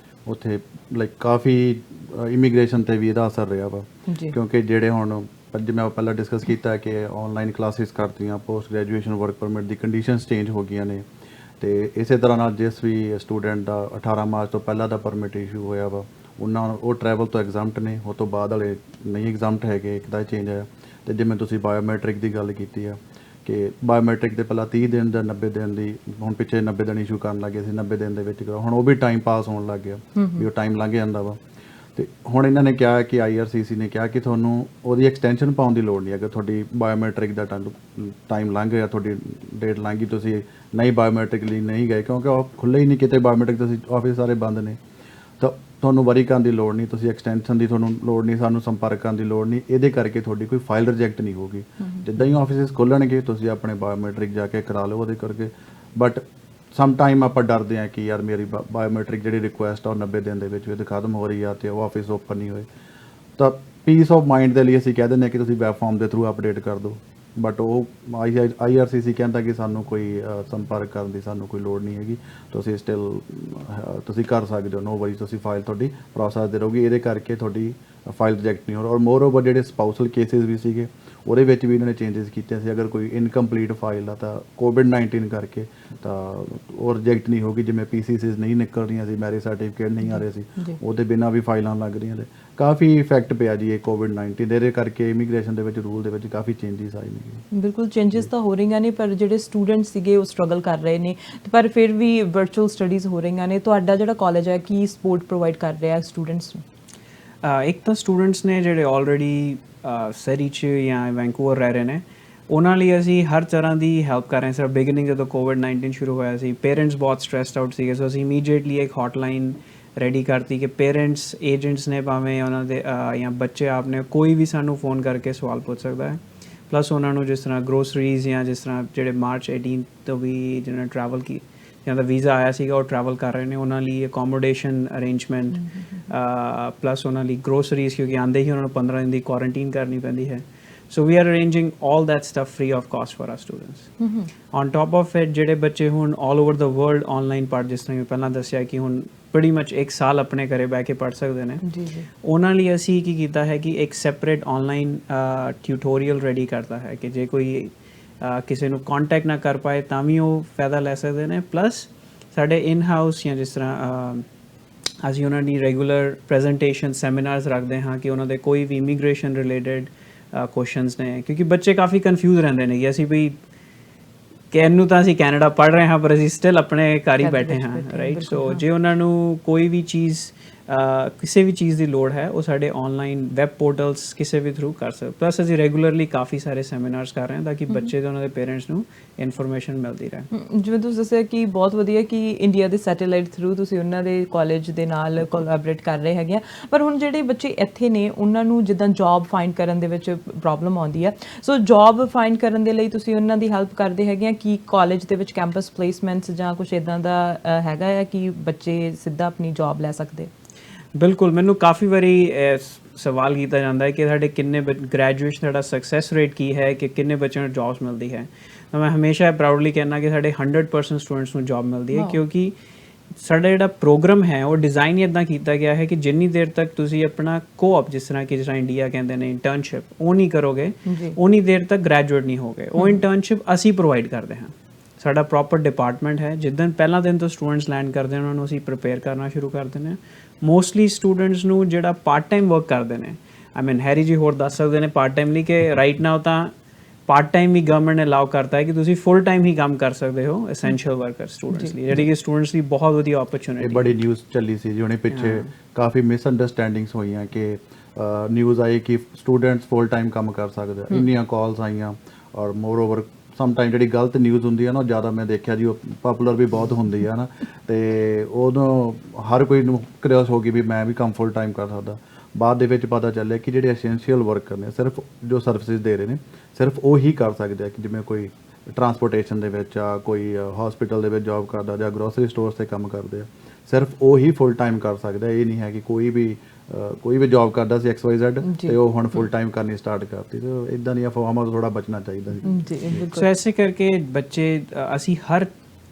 ਉੱਥੇ ਲਾਈਕ ਕਾਫੀ ਇਮੀਗ੍ਰੇਸ਼ਨ ਤੇ ਵੀ ਇਹਦਾ ਅਸਰ ਰਿਹਾ ਵਾ, ਕਿਉਂਕਿ ਜਿਹੜੇ ਹੁਣ ਜਿਵੇਂ ਪਹਿਲਾਂ ਡਿਸਕਸ ਕੀਤਾ ਕਿ ਆਨਲਾਈਨ ਕਲਾਸਿਸ ਕਰਤੀਆਂ, ਪੋਸਟ ਗ੍ਰੈਜੂਏਸ਼ਨ ਵਰਕ ਪਰਮਿਟ ਦੀ ਕੰਡੀਸ਼ਨਸ ਚੇਂਜ ਹੋ ਗਈਆਂ ਨੇ, ਤੇ ਇਸੇ ਤਰ੍ਹਾਂ ਨਾਲ ਜਿਸ ਵੀ ਸਟੂਡੈਂਟ ਦਾ 18 ਮਾਰਚ ਤੋਂ ਪਹਿਲਾਂ ਦਾ ਪਰਮਿਟ ਇਸ਼ੂ ਹੋਇਆ ਵਾ, ਉਹ ਟਰੈਵਲ ਤੋਂ ਐਗਜ਼ੈਂਪਟ ਨੇ, ਉਹ ਤੋਂ ਬਾਅਦ ਵਾਲੇ ਨਹੀਂ ਐਗਜ਼ੈਂਪਟ ਹੈਗੇ, ਇੱਕ ਦਾ ਚੇਂਜ ਆਇਆ। ਤੇ ਜਿਵੇਂ ਤੁਸੀਂ ਬਾਇਓਮੈਟ੍ਰਿਕ ਦੀ ਗੱਲ ਕੀਤੀ ਆ ਕਿ ਬਾਇਓਮੈਟ੍ਰਿਕ ਦੇ ਪਹਿਲਾਂ 30 ਦਿਨ ਜਾਂ 90 ਦਿਨ ਦੀ, ਹੁਣ ਪਿੱਛੇ 90 ਦਿਨ ਇਸ਼ੂ ਕਰਨ ਲੱਗੇ ਸੀ, 90 ਦਿਨ ਦੇ ਵਿੱਚ ਕਰੋ, ਹੁਣ ਉਹ ਵੀ ਟਾਈਮ ਪਾਸ ਹੋਣ ਲੱਗ ਗਿਆ ਵੀ ਉਹ ਟਾਈਮ ਲੰਘ ਜਾਂਦਾ ਵਾ। ਤੇ ਹੁਣ ਇਹਨਾਂ ਨੇ ਕਿਹਾ ਕਿ IRCC ਨੇ ਕਿਹਾ ਕਿ ਤੁਹਾਨੂੰ ਉਹਦੀ ਐਕਸਟੈਂਸ਼ਨ ਪਾਉਣ ਦੀ ਲੋੜ ਨਹੀਂ। ਅਗਰ ਤੁਹਾਡੀ ਬਾਇਓਮੈਟ੍ਰਿਕ ਦਾ ਟਾਈਮ ਲੰਘ ਗਿਆ, ਤੁਹਾਡੀ ਡੇਟ ਲੰਘ ਗਈ, ਤੁਸੀਂ ਨਹੀਂ ਬਾਇਓਮੈਟ੍ਰਿਕ ਲਈ ਨਹੀਂ ਗਏ, ਕਿਉਂਕਿ ਉਹ ਖੁੱਲ੍ਹੇ ਹੀ ਨਹੀਂ ਕਿਤੇ ਬਾਇਓਮੈਟ੍ਰਿਕ, ਤੁਸੀਂ ਆਫਿਸ ਸਾਰੇ ਬੰਦ ਨੇ, ਤਾਂ ਤੁਹਾਨੂੰ ਵਰੀ ਕਰਨ ਦੀ ਲੋੜ ਨਹੀਂ, ਤੁਸੀਂ ਐਕਸਟੈਂਸ਼ਨ ਦੀ ਤੁਹਾਨੂੰ ਲੋੜ ਨਹੀਂ, ਸਾਨੂੰ ਸੰਪਰਕ ਕਰਨ ਦੀ ਲੋੜ ਨਹੀਂ। ਇਹਦੇ ਕਰਕੇ ਤੁਹਾਡੀ ਕੋਈ ਫਾਈਲ ਰਿਜੈਕਟ ਨਹੀਂ ਹੋਊਗੀ। ਜਿੱਦਾਂ ਹੀ ਆਫਿਸਿਸ ਖੋਲ੍ਹਣਗੇ ਤੁਸੀਂ ਆਪਣੇ ਬਾਇਓਮੈਟ੍ਰਿਕ ਜਾ ਕੇ ਕਰਾ ਲਓ ਉਹਦੇ ਕਰਕੇ। ਬਟ ਸਮ ਟਾਈਮ ਆਪਾਂ ਡਰਦੇ ਹਾਂ ਕਿ ਯਾਰ ਮੇਰੀ ਬਾਇਓਮੈਟ੍ਰਿਕ ਜਿਹੜੀ ਰਿਕੁਐਸਟ ਆ ਉਹ 90 ਦਿਨ ਦੇ ਵਿੱਚ ਖਤਮ ਹੋ ਰਹੀ ਆ ਤੇ ਉਹ ਆਫਿਸ ਓਪਨ ਨਹੀਂ ਹੋਏ, ਤਾਂ ਪੀਸ ਆਫ ਮਾਈਂਡ ਦੇ ਲਈ ਅਸੀਂ ਕਹਿ ਦਿੰਦੇ ਹਾਂ ਕਿ ਤੁਸੀਂ ਵੈਬ ਫਾਰਮ ਦੇ ਥਰੂ ਅਪਡੇਟ ਕਰ ਦਿਓ। ਬਟ ਉਹ IRCC ਕਹਿੰਦਾ ਕਿ ਸਾਨੂੰ ਕੋਈ ਸੰਪਰਕ ਕਰਨ ਦੀ ਸਾਨੂੰ ਕੋਈ ਲੋੜ ਨਹੀਂ ਹੈਗੀ, ਤੁਸੀਂ ਸਟਿਲ ਤੁਸੀਂ ਕਰ ਸਕਦੇ ਹੋ, ਨੋ ਵਰੀ, ਤੁਸੀਂ ਫਾਈਲ ਤੁਹਾਡੀ ਪ੍ਰੋਸੈਸ ਦੇ ਰਹੂਗੀ। ਇਹਦੇ ਕਰਕੇ ਤੁਹਾਡੀ ਫਾਈਲ ਰਿਜੈਕਟ ਨਹੀਂ ਹੋ ਰਹੀ। ਔਰ ਮੋਰ ਓਵਰ ਜਿਹੜੇ ਸਪਾਊਸਲ ਕੇਸਿਸ ਵੀ ਸੀਗੇ ਉਹਦੇ ਵਿੱਚ ਵੀ ਇਹਨਾਂ ਨੇ ਚੇਂਜਸ ਕੀਤੇ ਸੀ। ਅਗਰ ਕੋਈ ਇਨਕੰਪਲੀਟ ਫਾਈਲ ਆ ਤਾਂ ਕੋਵਿਡ-19 ਕਰਕੇ ਤਾਂ ਉਹ ਰਿਜੈਕਟ ਨਹੀਂ ਹੋਗੀ। ਜਿਵੇਂ PCCs ਨਹੀਂ ਨਿਕਲ ਰਹੀਆਂ ਸੀ, ਮੈਰਿਜ ਸਰਟੀਫਿਕੇਟ ਨਹੀਂ ਆ ਰਹੇ ਸੀ, ਉਹਦੇ ਬਿਨਾਂ ਵੀ ਫਾਈਲਾਂ ਲੱਗ ਰਹੀਆਂ ਨੇ। ਕਾਫੀ ਇਫੈਕਟ ਪਿਆ ਜੀ ਇਹ ਕੋਵਿਡ-19 ਦੇ ਕਰਕੇ ਇਮੀਗ੍ਰੇਸ਼ਨ ਦੇ ਵਿੱਚ ਰੂਲ ਦੇ ਵਿੱਚ ਕਾਫੀ ਚੇਂਜਸ ਆਏ ਨੇ। ਬਿਲਕੁਲ ਚੇਂਜਸ ਤਾਂ ਹੋ ਰਹੀਆਂ ਨੇ, ਪਰ ਜਿਹੜੇ ਸਟੂਡੈਂਟ ਸੀਗੇ ਉਹ ਸਟਰਗਲ ਕਰ ਰਹੇ ਨੇ, ਪਰ ਫਿਰ ਵੀ ਵਰਚੁਅਲ ਸਟੱਡੀਜ਼ ਹੋ ਰਹੀਆਂ ਨੇ। ਤੁਹਾਡਾ ਜਿਹੜਾ ਕਾਲਜ ਹੈ ਕੀ ਸਪੋਰਟ ਪ੍ਰੋਵਾਈਡ ਕਰ ਰਿਹਾ ਸਟੂਡੈਂਟਸ ਨੂੰ? ਇੱਕ ਤਾਂ ਸਟੂਡੈਂਟਸ ਨੇ ਜਿਹੜੇ ਆਲਰੇਡੀ ਸਰੀ 'ਚ ਜਾਂ ਵੈਂਕੂਵਰ ਰਹਿ ਰਹੇ ਨੇ, ਉਹਨਾਂ ਲਈ ਅਸੀਂ ਹਰ ਤਰ੍ਹਾਂ ਦੀ ਹੈਲਪ ਕਰ ਰਹੇ ਸਰ। ਬਿਗਨਿੰਗ ਜਦੋਂ ਕੋਵਿਡ-19 ਸ਼ੁਰੂ ਹੋਇਆ ਸੀ, ਪੇਰੈਂਟਸ ਬਹੁਤ ਸਟ੍ਰੈਸਡ ਆਊਟ ਸੀਗੇ, ਸੋ ਅਸੀਂ ਇਮੀਡੀਏਟਲੀ ਇੱਕ ਹੌਟਲਾਈਨ ਰੈਡੀ ਕਰਤੀ ਕਿ ਪੇਰੈਂਟਸ ਏਜੰਟਸ ਨੇ ਭਾਵੇਂ ਉਹਨਾਂ ਦੇ ਜਾਂ ਬੱਚੇ ਆਪ ਨੇ, ਕੋਈ ਵੀ ਸਾਨੂੰ ਫੋਨ ਕਰਕੇ ਸਵਾਲ ਪੁੱਛ ਸਕਦਾ ਹੈ। ਪਲੱਸ ਉਹਨਾਂ ਨੂੰ ਜਿਸ ਤਰ੍ਹਾਂ ਗਰੋਸਰੀਜ਼ ਜਾਂ ਜਿਸ ਤਰ੍ਹਾਂ ਜਿਹੜੇ ਮਾਰਚ 18 ਤੋਂ ਵੀ ਜਿਹਨਾਂ ਨੇ ਟਰੈਵਲ ਕੀ ਜਾਂ ਦਾ ਵੀਜ਼ਾ ਆਇਆ ਸੀਗਾ ਉਹ ਟਰੈਵਲ ਕਰ ਰਹੇ ਨੇ, ਉਹਨਾਂ ਲਈ ਅਕੋਮੋਡੇਸ਼ਨ ਅਰੇਂਜਮੈਂਟ, ਪਲੱਸ ਉਹਨਾਂ ਲਈ ਗਰੋਸਰੀਜ਼, ਕਿਉਂਕਿ ਆਉਂਦੇ ਹੀ ਉਹਨਾਂ ਨੂੰ 15 ਦਿਨ ਦੀ ਕੁਆਰੰਟੀਨ ਕਰਨੀ ਪੈਂਦੀ ਹੈ। So we are arranging all that stuff free of cost for our students. On top of it, ਜਿਹੜੇ ਬੱਚੇ ਹੁਣ all over the world online ਪੜ੍ਹ, ਜਿਸ ਤਰ੍ਹਾਂ ਮੈਂ ਪਹਿਲਾਂ ਦੱਸਿਆ ਕਿ ਹੁਣ pretty much 1 ਸਾਲ ਆਪਣੇ ਘਰੇ ਬਹਿ ਕੇ ਪੜ੍ਹ ਸਕਦੇ ਨੇ, ਉਹਨਾਂ ਲਈ ਅਸੀਂ ਕੀ ਕੀਤਾ ਹੈ ਕਿ ਇੱਕ ਸੈਪਰੇਟ ਆਨਲਾਈਨ ਟਿਊਟੋਰੀਅਲ ਰੈਡੀ ਕਰਤਾ ਹੈ ਕਿ ਜੇ ਕੋਈ ਕਿਸੇ ਨੂੰ ਕੰਟੈਕਟ ਨਾ ਕਰ ਪਾਏ ਤਾਂ ਵੀ ਉਹ ਫਾਇਦਾ ਲੈ ਸਕਦੇ ਨੇ। ਪਲੱਸ ਸਾਡੇ ਇਨ ਹਾਊਸ ਜਾਂ ਜਿਸ ਤਰ੍ਹਾਂ ਅਸੀਂ ਉਹਨਾਂ ਦੀ ਰੈਗੂਲਰ ਪ੍ਰੈਜੈਂਟੇਸ਼ਨ ਸੈਮੀਨਾਰਸ ਰੱਖਦੇ ਹਾਂ ਕਿ ਉਹਨਾਂ ਦੇ ਕੋਈ ਵੀ ਇਮੀਗ੍ਰੇਸ਼ਨ ਰਿਲੇਟਡ ਕੁਐਸਚਨਸ ਨੇ, ਕਿਉਂਕਿ ਬੱਚੇ ਕਾਫੀ ਕਨਫਿਊਜ਼ ਰਹਿੰਦੇ ਨੇ ਕਿ ਅਸੀਂ ਵੀ ਕਹਿਣ ਨੂੰ ਤਾਂ ਅਸੀਂ ਕੈਨੇਡਾ ਪੜ੍ਹ ਰਹੇ ਹਾਂ ਪਰ ਅਸੀਂ ਸਟਿਲ ਆਪਣੇ ਘਰ ਹੀ ਬੈਠੇ ਹਾਂ, ਰਾਈਟ। ਸੋ ਜੇ ਉਹਨਾਂ ਨੂੰ ਕੋਈ ਵੀ ਚੀਜ਼ ਕਿਸੇ ਵੀ ਚੀਜ਼ ਦੀ ਲੋੜ ਹੈ ਉਹ ਸਾਡੇ ਆਨਲਾਈਨ ਵੈਬ ਪੋਰਟਲਸ ਕਿਸੇ ਵੀ ਥਰੂ ਕਰ ਸਕਦੇ। ਪਲੱਸ ਅਸੀਂ ਰੈਗੂਲਰਲੀ ਕਾਫੀ ਸਾਰੇ ਸੈਮੀਨਾਰਸ ਕਰ ਰਹੇ ਹਾਂ ਤਾਂ ਕਿ ਬੱਚੇ ਤੇ ਉਹਨਾਂ ਦੇ ਪੇਰੈਂਟਸ ਨੂੰ ਇਨਫੋਰਮੇਸ਼ਨ ਮਿਲਦੀ ਰਹੇ। ਜਿਵੇਂ ਤੁਸੀਂ ਦੱਸਿਆ ਕਿ ਬਹੁਤ ਵਧੀਆ ਕਿ ਇੰਡੀਆ ਦੇ ਸੈਟੇਲਾਈਟ ਥਰੂ ਤੁਸੀਂ ਉਹਨਾਂ ਦੇ ਕਾਲਜ ਦੇ ਨਾਲ ਕੋਲੈਬੋਰੇਟ ਕਰ ਰਹੇ ਹੈਗੇ ਆ, ਪਰ ਹੁਣ ਜਿਹੜੇ ਬੱਚੇ ਇੱਥੇ ਨੇ ਉਹਨਾਂ ਨੂੰ ਜਿੱਦਾਂ ਜੌਬ ਫਾਈਂਡ ਕਰਨ ਦੇ ਵਿੱਚ ਪ੍ਰੋਬਲਮ ਆਉਂਦੀ ਹੈ, ਸੋ ਜੌਬ ਫਾਈਂਡ ਕਰਨ ਦੇ ਲਈ ਤੁਸੀਂ ਉਹਨਾਂ ਦੀ ਹੈਲਪ ਕਰਦੇ ਹੈਗੇ ਆ ਕਿ ਕਾਲਜ ਦੇ ਵਿੱਚ ਕੈਂਪਸ ਪਲੇਸਮੈਂਟਸ ਜਾਂ ਕੁਝ ਇਦਾਂ ਦਾ ਹੈਗਾ ਆ ਕਿ ਬੱਚੇ ਸਿੱਧਾ ਆਪਣੀ ਜੌਬ ਲੈ ਸਕਦੇ? ਬਿਲਕੁਲ, ਮੈਨੂੰ ਕਾਫੀ ਵਾਰੀ ਸਵਾਲ ਕੀਤਾ ਜਾਂਦਾ ਹੈ ਕਿ ਸਾਡੇ ਕਿੰਨੇ ਗ੍ਰੈਜੂਏਸ਼ਨ ਸਾਡਾ ਸਕਸੈਸ ਰੇਟ ਕੀ ਹੈ, ਕਿ ਕਿੰਨੇ ਬੱਚਿਆਂ ਨੂੰ ਜੌਬਸ ਮਿਲਦੀ ਹੈ। ਤਾਂ ਮੈਂ ਹਮੇਸ਼ਾ ਪ੍ਰਾਊਡਲੀ ਕਹਿਣਾ ਕਿ ਸਾਡੇ 100% ਸਟੂਡੈਂਟਸ ਨੂੰ ਜੌਬ ਮਿਲਦੀ ਹੈ, ਕਿਉਂਕਿ ਸਾਡਾ ਜਿਹੜਾ ਪ੍ਰੋਗਰਾਮ ਹੈ ਉਹ ਡਿਜ਼ਾਈਨ ਹੀ ਇੱਦਾਂ ਕੀਤਾ ਗਿਆ ਹੈ ਕਿ ਜਿੰਨੀ ਦੇਰ ਤੱਕ ਤੁਸੀਂ ਆਪਣਾ ਕੋਆਪ, ਜਿਸ ਤਰ੍ਹਾਂ ਇੰਡੀਆ ਕਹਿੰਦੇ ਨੇ ਇੰਟਰਨਸ਼ਿਪ, ਉਹ ਨਹੀਂ ਕਰੋਗੇ ਉਨੀ ਦੇਰ ਤੱਕ ਗ੍ਰੈਜੂਏਟ ਨਹੀਂ ਹੋਗੇ। ਉਹ ਇੰਟਰਨਸ਼ਿਪ ਅਸੀਂ ਪ੍ਰੋਵਾਈਡ ਕਰਦੇ ਹਾਂ, ਸਾਡਾ ਪ੍ਰੋਪਰ ਡਿਪਾਰਟਮੈਂਟ ਹੈ। ਜਿੱਦਣ ਪਹਿਲਾ ਦਿਨ ਤੋਂ ਸਟੂਡੈਂਟਸ ਲੈਂਡ ਕਰਦੇ ਨੇ ਉਹਨਾਂ ਨੂੰ ਅਸੀਂ ਪ੍ਰਿਪੇਅਰ ਕਰਨਾ ਸ਼ੁਰੂ ਕਰ ਦਿੰਦੇ ਹਾਂ। ਮੋਸਟਲੀ ਸਟੂਡੈਂਟਸ ਨੂੰ ਜਿਹੜਾ ਪਾਰਟ ਟਾਈਮ ਵਰਕ ਕਰਦੇ ਨੇ, ਆਈ ਮੀਨ ਹੈਰੀ ਜੀ ਹੋਰ ਦੱਸ ਸਕਦੇ ਨੇ ਪਾਰਟ ਟਾਈਮ ਲਈ ਕਿ ਰਾਈਟ ਨਾਓ ਤਾਂ ਪਾਰਟ ਟਾਈਮ ਵੀ ਗਵਰਨਮੈਂਟ ਨੇ ਅਲਾਉ ਕਰਤਾ ਹੈ ਕਿ ਤੁਸੀਂ ਫੁੱਲ ਟਾਈਮ ਹੀ ਕੰਮ ਕਰ ਸਕਦੇ ਹੋ ਐਸੈਂਸ਼ੀਅਲ ਵਰਕਰ ਸਟੂਡੈਂਟਸ ਲਈ, ਜਿਹੜੀ ਕਿ ਸਟੂਡੈਂਟਸ ਲਈ ਬਹੁਤ ਵਧੀਆ ਓਪਰਚੁਨਿਟੀ। ਇਹ ਬੜੀ ਨਿਊਜ਼ ਚੱਲੀ ਸੀ ਜੀ ਹੁਣੇ ਪਿੱਛੇ, ਕਾਫੀ ਮਿਸਅੰਡਰਸਟੈਂਡਿੰਗਸ ਹੋਈਆਂ ਕਿ ਨਿਊਜ਼ ਆਈ ਕਿ ਸਟੂਡੈਂਟਸ ਫੁੱਲ ਟਾਈਮ ਕੰਮ ਕਰ ਸਕਦੇ, ਇੰਨੀਆਂ ਕਾਲਸ ਆਈਆਂ। ਔਰ ਮੋਰ ਓਵਰ ਸਮ ਟਾਈਮ ਜਿਹੜੀ ਗਲਤ ਨਿਊਜ਼ ਹੁੰਦੀ ਹੈ ਨਾ, ਉਹ ਜ਼ਿਆਦਾ ਮੈਂ ਦੇਖਿਆ ਜੀ ਉਹ ਪਪੂਲਰ ਵੀ ਬਹੁਤ ਹੁੰਦੀ ਹੈ ਨਾ, ਅਤੇ ਉਦੋਂ ਹਰ ਕੋਈ ਨੂੰ ਕਰਿਓਸ ਹੋ ਗਈ ਵੀ ਮੈਂ ਵੀ ਕੰਮ ਫੁੱਲ ਟਾਈਮ ਕਰ ਸਕਦਾ। ਬਾਅਦ ਦੇ ਵਿੱਚ ਪਤਾ ਚੱਲਿਆ ਕਿ ਜਿਹੜੇ ਐਸੈਂਸ਼ੀਅਲ ਵਰਕਰ ਨੇ, ਸਿਰਫ ਜੋ ਸਰਵਿਸਿਜ਼ ਦੇ ਰਹੇ ਨੇ ਸਿਰਫ ਉਹੀ ਕਰ ਸਕਦੇ ਆ, ਕਿ ਜਿਵੇਂ ਕੋਈ ਟਰਾਂਸਪੋਰਟੇਸ਼ਨ ਦੇ ਵਿੱਚ ਆ, ਕੋਈ ਹਸਪੀਟਲ ਦੇ ਵਿੱਚ ਜੌਬ ਕਰਦਾ ਜਾਂ ਗਰੋਸਰੀ ਸਟੋਰਸ 'ਤੇ ਕੰਮ ਕਰਦੇ ਆ, ਸਿਰਫ ਉਹੀ ਫੁੱਲ ਟਾਈਮ ਕਰ ਸਕਦਾ। ਇਹ ਨਹੀਂ ਹੈ ਕਿ ਕੋਈ ਵੀ ਜੌਬ ਕਰਦਾ ਸੀ XYZ ਤੇ ਉਹ ਹੁਣ ਫੁੱਲ ਟਾਈਮ ਕਰਨੀ ਸਟਾਰਟ ਕਰਤੀ। ਤੇ ਇਦਾਂ ਦੀਆਂ ਅਫਵਾਹਾਂ ਤੋਂ ਥੋੜਾ ਬਚਣਾ ਚਾਹੀਦਾ ਜੀ। ਸੋ ਐਸੇ ਕਰਕੇ ਬੱਚੇ ਅਸੀਂ ਹਰ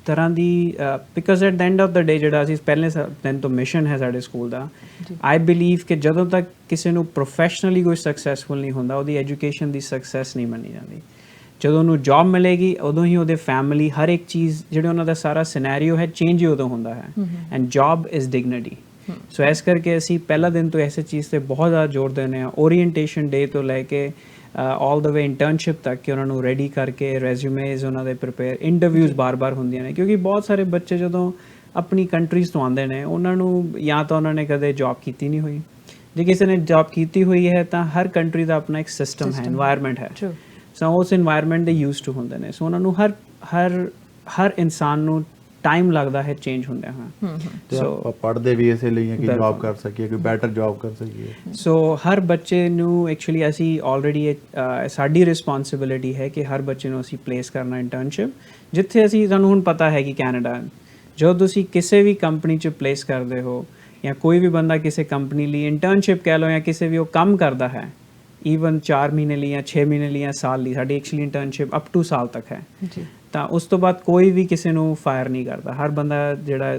ਤਰ੍ਹਾਂ ਦੀ because at the end of the day ਜਿਹੜਾ ਅਸੀਂ ਪਹਿਲੇ ਦਿਨ ਤੋਂ ਮਿਸ਼ਨ ਹੈ ਸਾਡੇ ਸਕੂਲ ਦਾ, ਆਈ ਬਿਲੀਵ ਕਿ ਜਦੋਂ ਤੱਕ ਕਿਸੇ ਨੂੰ ਪ੍ਰੋਫੈਸ਼ਨਲੀ ਕੋਈ ਸਕਸੈਸਫੁਲ ਨਹੀਂ ਹੁੰਦਾ ਉਹਦੀ ਐਜੂਕੇਸ਼ਨ ਦੀ ਸਕਸੈਸ ਨਹੀਂ ਮੰਨੀ ਜਾਂਦੀ। ਜਦੋਂ ਉਹਨੂੰ ਜੌਬ ਮਿਲੇਗੀ ਉਦੋਂ ਹੀ ਉਹਦੇ ਫੈਮਿਲੀ ਹਰ ਇੱਕ ਚੀਜ਼ ਜਿਹੜੇ ਉਹਨਾਂ ਦਾ ਸਾਰਾ ਸਿਨੈਰੀਓ ਹੈ ਚੇਂਜ ਹੀ ਉਦੋਂ ਹੁੰਦਾ ਹੈ। And job is dignity. So ਇਸ ਕਰਕੇ ਅਸੀਂ ਪਹਿਲਾ ਦਿਨ ਤੋਂ ਐਸੇ ਚੀਜ਼ 'ਤੇ ਬਹੁਤ ਜ਼ਿਆਦਾ ਜ਼ੋਰ ਦਿੰਦੇ ਹਾਂ, ਓਰੀਐਂਟੇਸ਼ਨ ਡੇ ਤੋਂ ਲੈ ਕੇ ਆਲ ਦ ਵੇ ਇੰਟਰਨਸ਼ਿਪ ਤੱਕ, ਕਿ ਉਹਨਾਂ ਨੂੰ ਰੈਡੀ ਕਰਕੇ ਰੈਜ਼ਿਊਮੇਜ਼ ਉਹਨਾਂ ਦੇ ਪ੍ਰਿਪੇਅਰ, ਇੰਟਰਵਿਊਜ਼ ਬਾਰ-ਬਾਰ ਹੁੰਦੀਆਂ ਨੇ, ਕਿਉਂਕਿ ਬਹੁਤ ਸਾਰੇ ਬੱਚੇ ਜਦੋਂ ਆਪਣੀ ਕੰਟਰੀਜ਼ ਤੋਂ ਆਉਂਦੇ ਨੇ ਉਹਨਾਂ ਨੂੰ ਜਾਂ ਤਾਂ ਉਹਨਾਂ ਨੇ ਕਦੇ ਜੌਬ ਕੀਤੀ ਨਹੀਂ ਹੋਈ, ਜੇ ਕਿਸੇ ਨੇ ਜੌਬ ਕੀਤੀ ਹੋਈ ਹੈ ਤਾਂ ਹਰ ਕੰਟਰੀ ਦਾ ਆਪਣਾ ਇੱਕ ਸਿਸਟਮ ਹੈ, ਇਨਵਾਇਰਮੈਂਟ ਹੈ। ਸੋ ਉਸ ਇਨਵਾਇਰਮੈਂਟ ਦੇ ਯੂਜ਼ ਟੂ ਹੁੰਦੇ ਨੇ। ਸੋ ਉਹਨਾਂ ਨੂੰ ਹਰ ਇਨਸਾਨ ਨੂੰ ਟਾਈਮ ਲੱਗਦਾ ਹੈ ਚੇਂਜ ਹੁੰਦਿਆਂ ਹਾਂ। ਸੋ ਪੜ੍ਹਦੇ ਵੀ ਇਸੇ ਲਈ ਹੈ ਕਿ ਜੌਬ ਕਰ ਸਕੀਏ, ਕੋਈ ਬੈਟਰ ਜੌਬ ਕਰ ਸਕੀਏ। ਸੋ ਹਰ ਬੱਚੇ ਨੂੰ ਐਕਚੁਅਲੀ ਅਸੀਂ ਆਲਰੇਡੀ ਸਾਡੀ ਰਿਸਪੌਂਸਿਬਿਲਿਟੀ ਹੈ ਕਿ ਹਰ ਬੱਚੇ ਨੂੰ ਅਸੀਂ ਪਲੇਸ ਕਰਨਾ ਇੰਟਰਨਸ਼ਿਪ, ਜਿੱਥੇ ਅਸੀਂ ਤੁਹਾਨੂੰ ਹੁਣ ਪਤਾ ਹੈ ਕਿ ਕੈਨੇਡਾ ਜਦੋਂ ਤੁਸੀਂ ਕਿਸੇ ਵੀ ਕੰਪਨੀ 'ਚ ਪਲੇਸ ਕਰਦੇ ਹੋ ਜਾਂ ਕੋਈ ਵੀ ਬੰਦਾ ਕਿਸੇ ਕੰਪਨੀ ਲਈ ਇੰਟਰਨਸ਼ਿਪ ਕਹਿ ਲਓ ਜਾਂ ਕਿਸੇ ਵੀ ਉਹ ਕੰਮ ਕਰਦਾ ਹੈ, ਈਵਨ 4 ਮਹੀਨੇ ਲਈ ਜਾਂ 6 ਮਹੀਨੇ ਲਈ ਜਾਂ ਸਾਲ ਲਈ, ਸਾਡੀ ਐਕਚੁਅਲੀ ਇੰਟਰਨਸ਼ਿਪ ਅਪ ਟੂ ਸਾਲ ਤੱਕ ਹੈ। ਤਾਂ ਉਸ ਤੋਂ ਬਾਅਦ ਕੋਈ ਵੀ ਕਿਸੇ ਨੂੰ ਫਾਇਰ ਨਹੀਂ ਕਰਦਾ। ਹਰ ਬੰਦਾ ਜਿਹੜਾ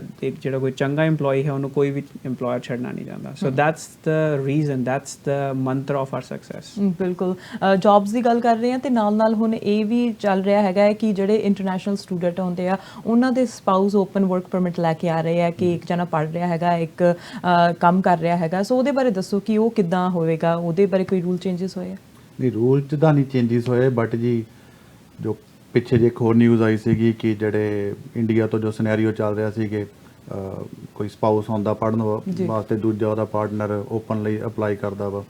ਕੋਈ ਚੰਗਾ EMPLOYEE ਹੈ ਉਹਨੂੰ ਕੋਈ ਵੀ EMPLOYER ਛੱਡਣਾ ਨਹੀਂ ਚਾਹੁੰਦਾ। So that's the reason, that's the ਮੰਤਰ ਆਫ ਆਰ ਸਕਸੈਸ। ਬਿਲਕੁਲ, ਜੌਬਸ ਦੀ ਗੱਲ ਕਰ ਰਹੇ ਹਾਂ ਤੇ ਨਾਲ ਹੁਣ ਇਹ ਵੀ ਚੱਲ ਰਿਹਾ ਹੈਗਾ ਹੈ ਕਿ ਜਿਹੜੇ ਇੰਟਰਨੈਸ਼ਨਲ ਸਟੂਡੈਂਟ ਹੁੰਦੇ ਆ ਉਹਨਾਂ ਦੇ ਸਪਾਊਸ ਓਪਨ ਵਰਕ ਪਰਮਿਟ ਲੈ ਕੇ ਆ ਰਹੇ ਆ ਕਿ ਇੱਕ ਜਣਾ ਪੜ੍ਹ ਰਿਹਾ ਹੈਗਾ, ਇੱਕ ਕੰਮ ਕਰ ਰਿਹਾ ਹੈਗਾ। ਸੋ ਉਹਦੇ ਬਾਰੇ ਦੱਸੋ ਕਿ ਉਹ ਕਿੱਦਾਂ ਹੋਵੇਗਾ, ਉਹਦੇ ਬਾਰੇ ਕੋਈ ਰੂਲ ਚੇਂਜਸ ਹੋਏ ਆ? ਨਹੀਂ, ਰੂਲ 'ਚ ਤਾਂ ਨਹੀਂ ਚੇਂਜਸ ਹੋਏ, ਬਟ ਜੀ ਜੋ ਪਿੱਛੇ ਜੇ ਇੱਕ ਹੋਰ ਨਿਊਜ਼ ਆਈ ਸੀਗੀ ਕਿ ਜਿਹੜੇ ਇੰਡੀਆ ਤੋਂ ਜੋ ਸਿਨੈਰੀਓ ਚੱਲ ਰਿਹਾ ਸੀ ਕਿ ਕੋਈ ਸਪਾਊਸ ਹੁੰਦਾ ਪੜ੍ਹਨ ਵਾਸਤੇ, ਦੂਜਾ ਉਹਦਾ ਪਾਰਟਨਰ ਓਪਨ ਲਈ ਅਪਲਾਈ ਕਰਦਾ ਵਾ,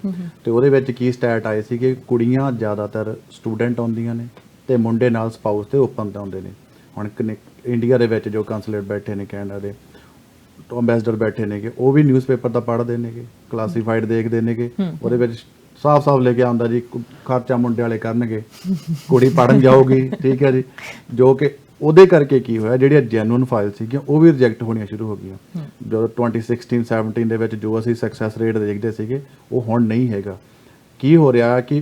ਤੇ ਉਹਦੇ ਵਿੱਚ ਕੀ ਸਟੈਟ ਆਏ ਸੀ ਕਿ ਕੁੜੀਆਂ ਜ਼ਿਆਦਾਤਰ ਸਟੂਡੈਂਟ ਆਉਂਦੀਆਂ ਨੇ ਤੇ ਮੁੰਡੇ ਨਾਲ ਸਪਾਊਸ ਤੇ ਓਪਨ ਤੇ ਆਉਂਦੇ ਨੇ। ਹੁਣ ਇੰਡੀਆ ਦੇ ਵਿੱਚ ਜੋ ਕੰਸੂਲੇਟ ਬੈਠੇ ਨੇ, ਕੈਨੇਡਾ ਦੇ ਅੰਬੈਸਡਰ ਬੈਠੇ ਨੇਗੇ, ਉਹ ਵੀ ਨਿਊਜ਼ਪੇਪਰ ਤਾਂ ਪੜ੍ਹਦੇ ਨੇਗੇ, ਕਲਾਸੀਫਾਈਡ ਦੇਖਦੇ ਨੇਗੇ, ਉਹਦੇ ਵਿੱਚ ਸਾਫ਼ ਲਿਖਿਆ ਹੁੰਦਾ ਜੀ ਖਰਚਾ ਮੁੰਡੇ ਵਾਲੇ ਕਰਨਗੇ, ਕੁੜੀ ਪੜ੍ਹਨ ਜਾਊਗੀ, ਠੀਕ ਹੈ ਜੀ। ਜੋ ਕਿ ਉਹਦੇ ਕਰਕੇ ਕੀ ਹੋਇਆ, ਜਿਹੜੀਆਂ ਜੈਨੂਅਨ ਫਾਈਲ ਸੀਗੀਆਂ ਉਹ ਵੀ ਰਿਜੈਕਟ ਹੋਣੀਆਂ ਸ਼ੁਰੂ ਹੋ ਗਈਆਂ। ਜਦੋਂ 2016-17 ਦੇ ਵਿੱਚ ਜੋ ਅਸੀਂ ਸਕਸੈਸ ਰੇਟ ਦੇਖਦੇ ਸੀਗੇ ਉਹ ਹੁਣ ਨਹੀਂ ਹੈਗਾ। ਕੀ ਹੋ ਰਿਹਾ ਕਿ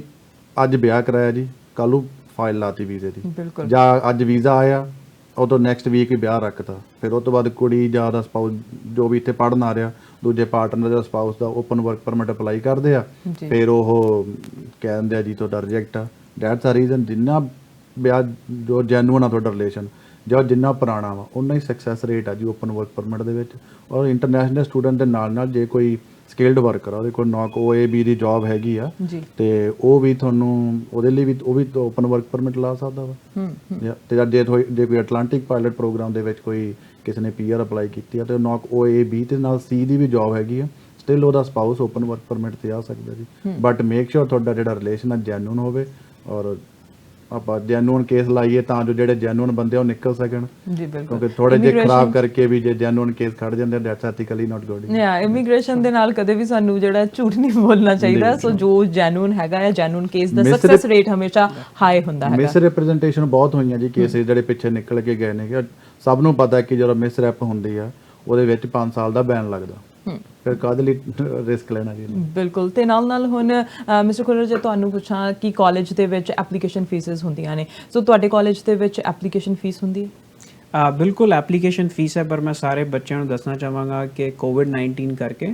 ਅੱਜ ਵਿਆਹ ਕਰਾਇਆ ਜੀ, ਕੱਲ੍ਹ ਨੂੰ ਫਾਈਲ ਲਾਤੀ ਵੀਜ਼ੇ ਦੀ, ਜਾਂ ਅੱਜ ਵੀਜ਼ਾ ਆਇਆ ਉਦੋਂ ਨੈਕਸਟ ਵੀਕ ਹੀ ਵਿਆਹ ਰੱਖਤਾ, ਫਿਰ ਉਹ ਤੋਂ ਬਾਅਦ ਕੁੜੀ ਜਾਂ ਦਾ ਸਪਾਊਸ ਜੋ ਵੀ ਇੱਥੇ ਪੜ੍ਹਨ ਆ ਰਿਹਾ, ਦੂਜੇ ਪਾਰਟਨਰ ਦਾ ਸਪਾਊਸ ਦਾ ਓਪਨ ਵਰਕ ਪਰਮਿਟ ਅਪਲਾਈ ਕਰਦੇ ਆ, ਫਿਰ ਉਹ ਕਹਿ ਦਿੰਦੇ ਆ ਜੀ ਤੁਹਾਡਾ ਰਿਜੈਕਟ ਆ। ਡੈਟਸ ਆ ਰੀਜ਼ਨ। ਜਿੰਨਾ ਵਿਆਹ ਜੋ ਜੈਨੂਅਨ ਆ ਤੁਹਾਡਾ ਰਿਲੇਸ਼ਨ ਜਾਂ ਜਿੰਨਾ ਪੁਰਾਣਾ ਵਾ ਉਨਾ ਹੀ ਸਕਸੈਸ ਰੇਟ ਆ ਜੀ ਓਪਨ ਵਰਕ ਪਰਮਿਟ ਦੇ ਵਿੱਚ। ਔਰ ਇੰਟਰਨੈਸ਼ਨਲ ਸਟੂਡੈਂਟ ਦੇ ਨਾਲ ਜੇ ਕੋਈ ਸਕਿਲਡ ਵਰਕਰ ਆ, ਉਹਦੇ ਕੋਲ ਨੌਕ OAB ਦੀ ਜੌਬ ਹੈਗੀ ਆ ਤੇ ਉਹ ਵੀ ਤੁਹਾਨੂੰ ਉਹਦੇ ਲਈ ਵੀ ਉਹ ਵੀ ਓਪਨ ਵਰਕ ਪਰਮਿਟ ਲਾ ਸਕਦਾ ਵਾ। ਤੇ ਜੇ ਕੋਈ ਅਟਲਾਂਟਿਕ ਪਾਇਲਟ ਪ੍ਰੋਗਰਾਮ ਦੇ ਵਿੱਚ ਕੋਈ ਕਿਸੇ ਨੇ PR ਅਪਲਾਈ ਕੀਤੀ ਆ ਤੇ ਨੌਕ OAB ਤੇ ਨਾਲ C ਦੀ ਵੀ ਜੌਬ ਹੈਗੀ ਆ, ਸਟਿਲ ਉਹਦਾ ਸਪਾਊਸ ਓਪਨ ਵਰਕ ਪਰਮਿਟ ਤੇ ਆ ਸਕਦਾ ਜੀ। ਬਟ ਮੇਕ ਸ਼ੋਰ ਤੁਹਾਡਾ ਜਿਹੜਾ ਰਿਲੇਸ਼ਨ ਆ ਜੈਨੂਅਨ ਹੋਵੇ, ਔਰ ਆਪਾਂ ਜੈਨੂਅਨ ਕੇਸ ਲਾਈਏ ਤਾਂ ਜੋ ਜਿਹੜੇ ਜੈਨੂਅਨ ਬੰਦੇ ਉਹ ਨਿਕਲ ਸਕਣ ਜੀ। ਬਿਲਕੁਲ, ਕਿਉਂਕਿ ਥੋੜੇ ਜਿਹੇ ਖਰਾਬ ਕਰਕੇ ਵੀ ਜੇ ਜੈਨੂਅਨ ਕੇਸ ਖੜ ਜਾਂਦੇ that's ethically not good. Immigration ਦੇ ਨਾਲ ਕਦੇ ਵੀ ਸਾਨੂੰ ਜਿਹੜਾ ਝੂਠ ਨਹੀਂ ਬੋਲਣਾ ਚਾਹੀਦਾ। ਸੋ ਜੋ ਜੈਨੂਅਨ ਹੈਗਾ ਹੈ, ਜੈਨੂਅਨ ਕੇਸ ਦਾ ਸਕਸੈਸ ਰੇਟ ਹਮੇਸ਼ਾ ਹਾਈ ਹੁੰਦਾ ਹੈਗਾ। ਮਿਸ ਰਿਪਰੈਜ਼ੈਂਟੇਸ਼ਨ ਬਹੁਤ ਹੋਈਆਂ ਜੀ ਕੇਸਿਸ ਜਿਹੜੇ ਪਿੱਛੇ ਨਿਕਲ ਕੇ ਗਏ ਨੇ। ਸਭ ਨੂੰ ਪਤਾ ਕਿ ਜਦੋਂ ਮਿਸ ਰੈਪ ਹੁੰਦੀ ਆ ਉਹਦੇ ਵਿੱਚ 5 ਸਾਲ ਦਾ ਬੈਨ ਲੱਗਦਾ, ਫਿਰ ਕਾਹਦੇ ਲਈ ਰਿਸਕ ਲੈਣਾ ਜੀ। ਬਿਲਕੁਲ। ਤੇ ਨਾਲ ਹੁਣ ਮਿਸਟਰ ਖੁੱਲਰ, ਜੇ ਤੁਹਾਨੂੰ ਪੁੱਛਾਂ ਕਿ ਕਾਲਜ ਦੇ ਵਿੱਚ ਐਪਲੀਕੇਸ਼ਨ ਫੀਸਿਸ ਹੁੰਦੀਆਂ ਨੇ, ਸੋ ਤੁਹਾਡੇ ਕਾਲਜ ਦੇ ਵਿੱਚ ਐਪਲੀਕੇਸ਼ਨ ਫੀਸ ਹੁੰਦੀ ਹੈ? ਬਿਲਕੁਲ ਐਪਲੀਕੇਸ਼ਨ ਫੀਸ ਹੈ, ਪਰ ਮੈਂ ਸਾਰੇ ਬੱਚਿਆਂ ਨੂੰ ਦੱਸਣਾ ਚਾਹਾਂਗਾ ਕਿ COVID-19 ਕਰਕੇ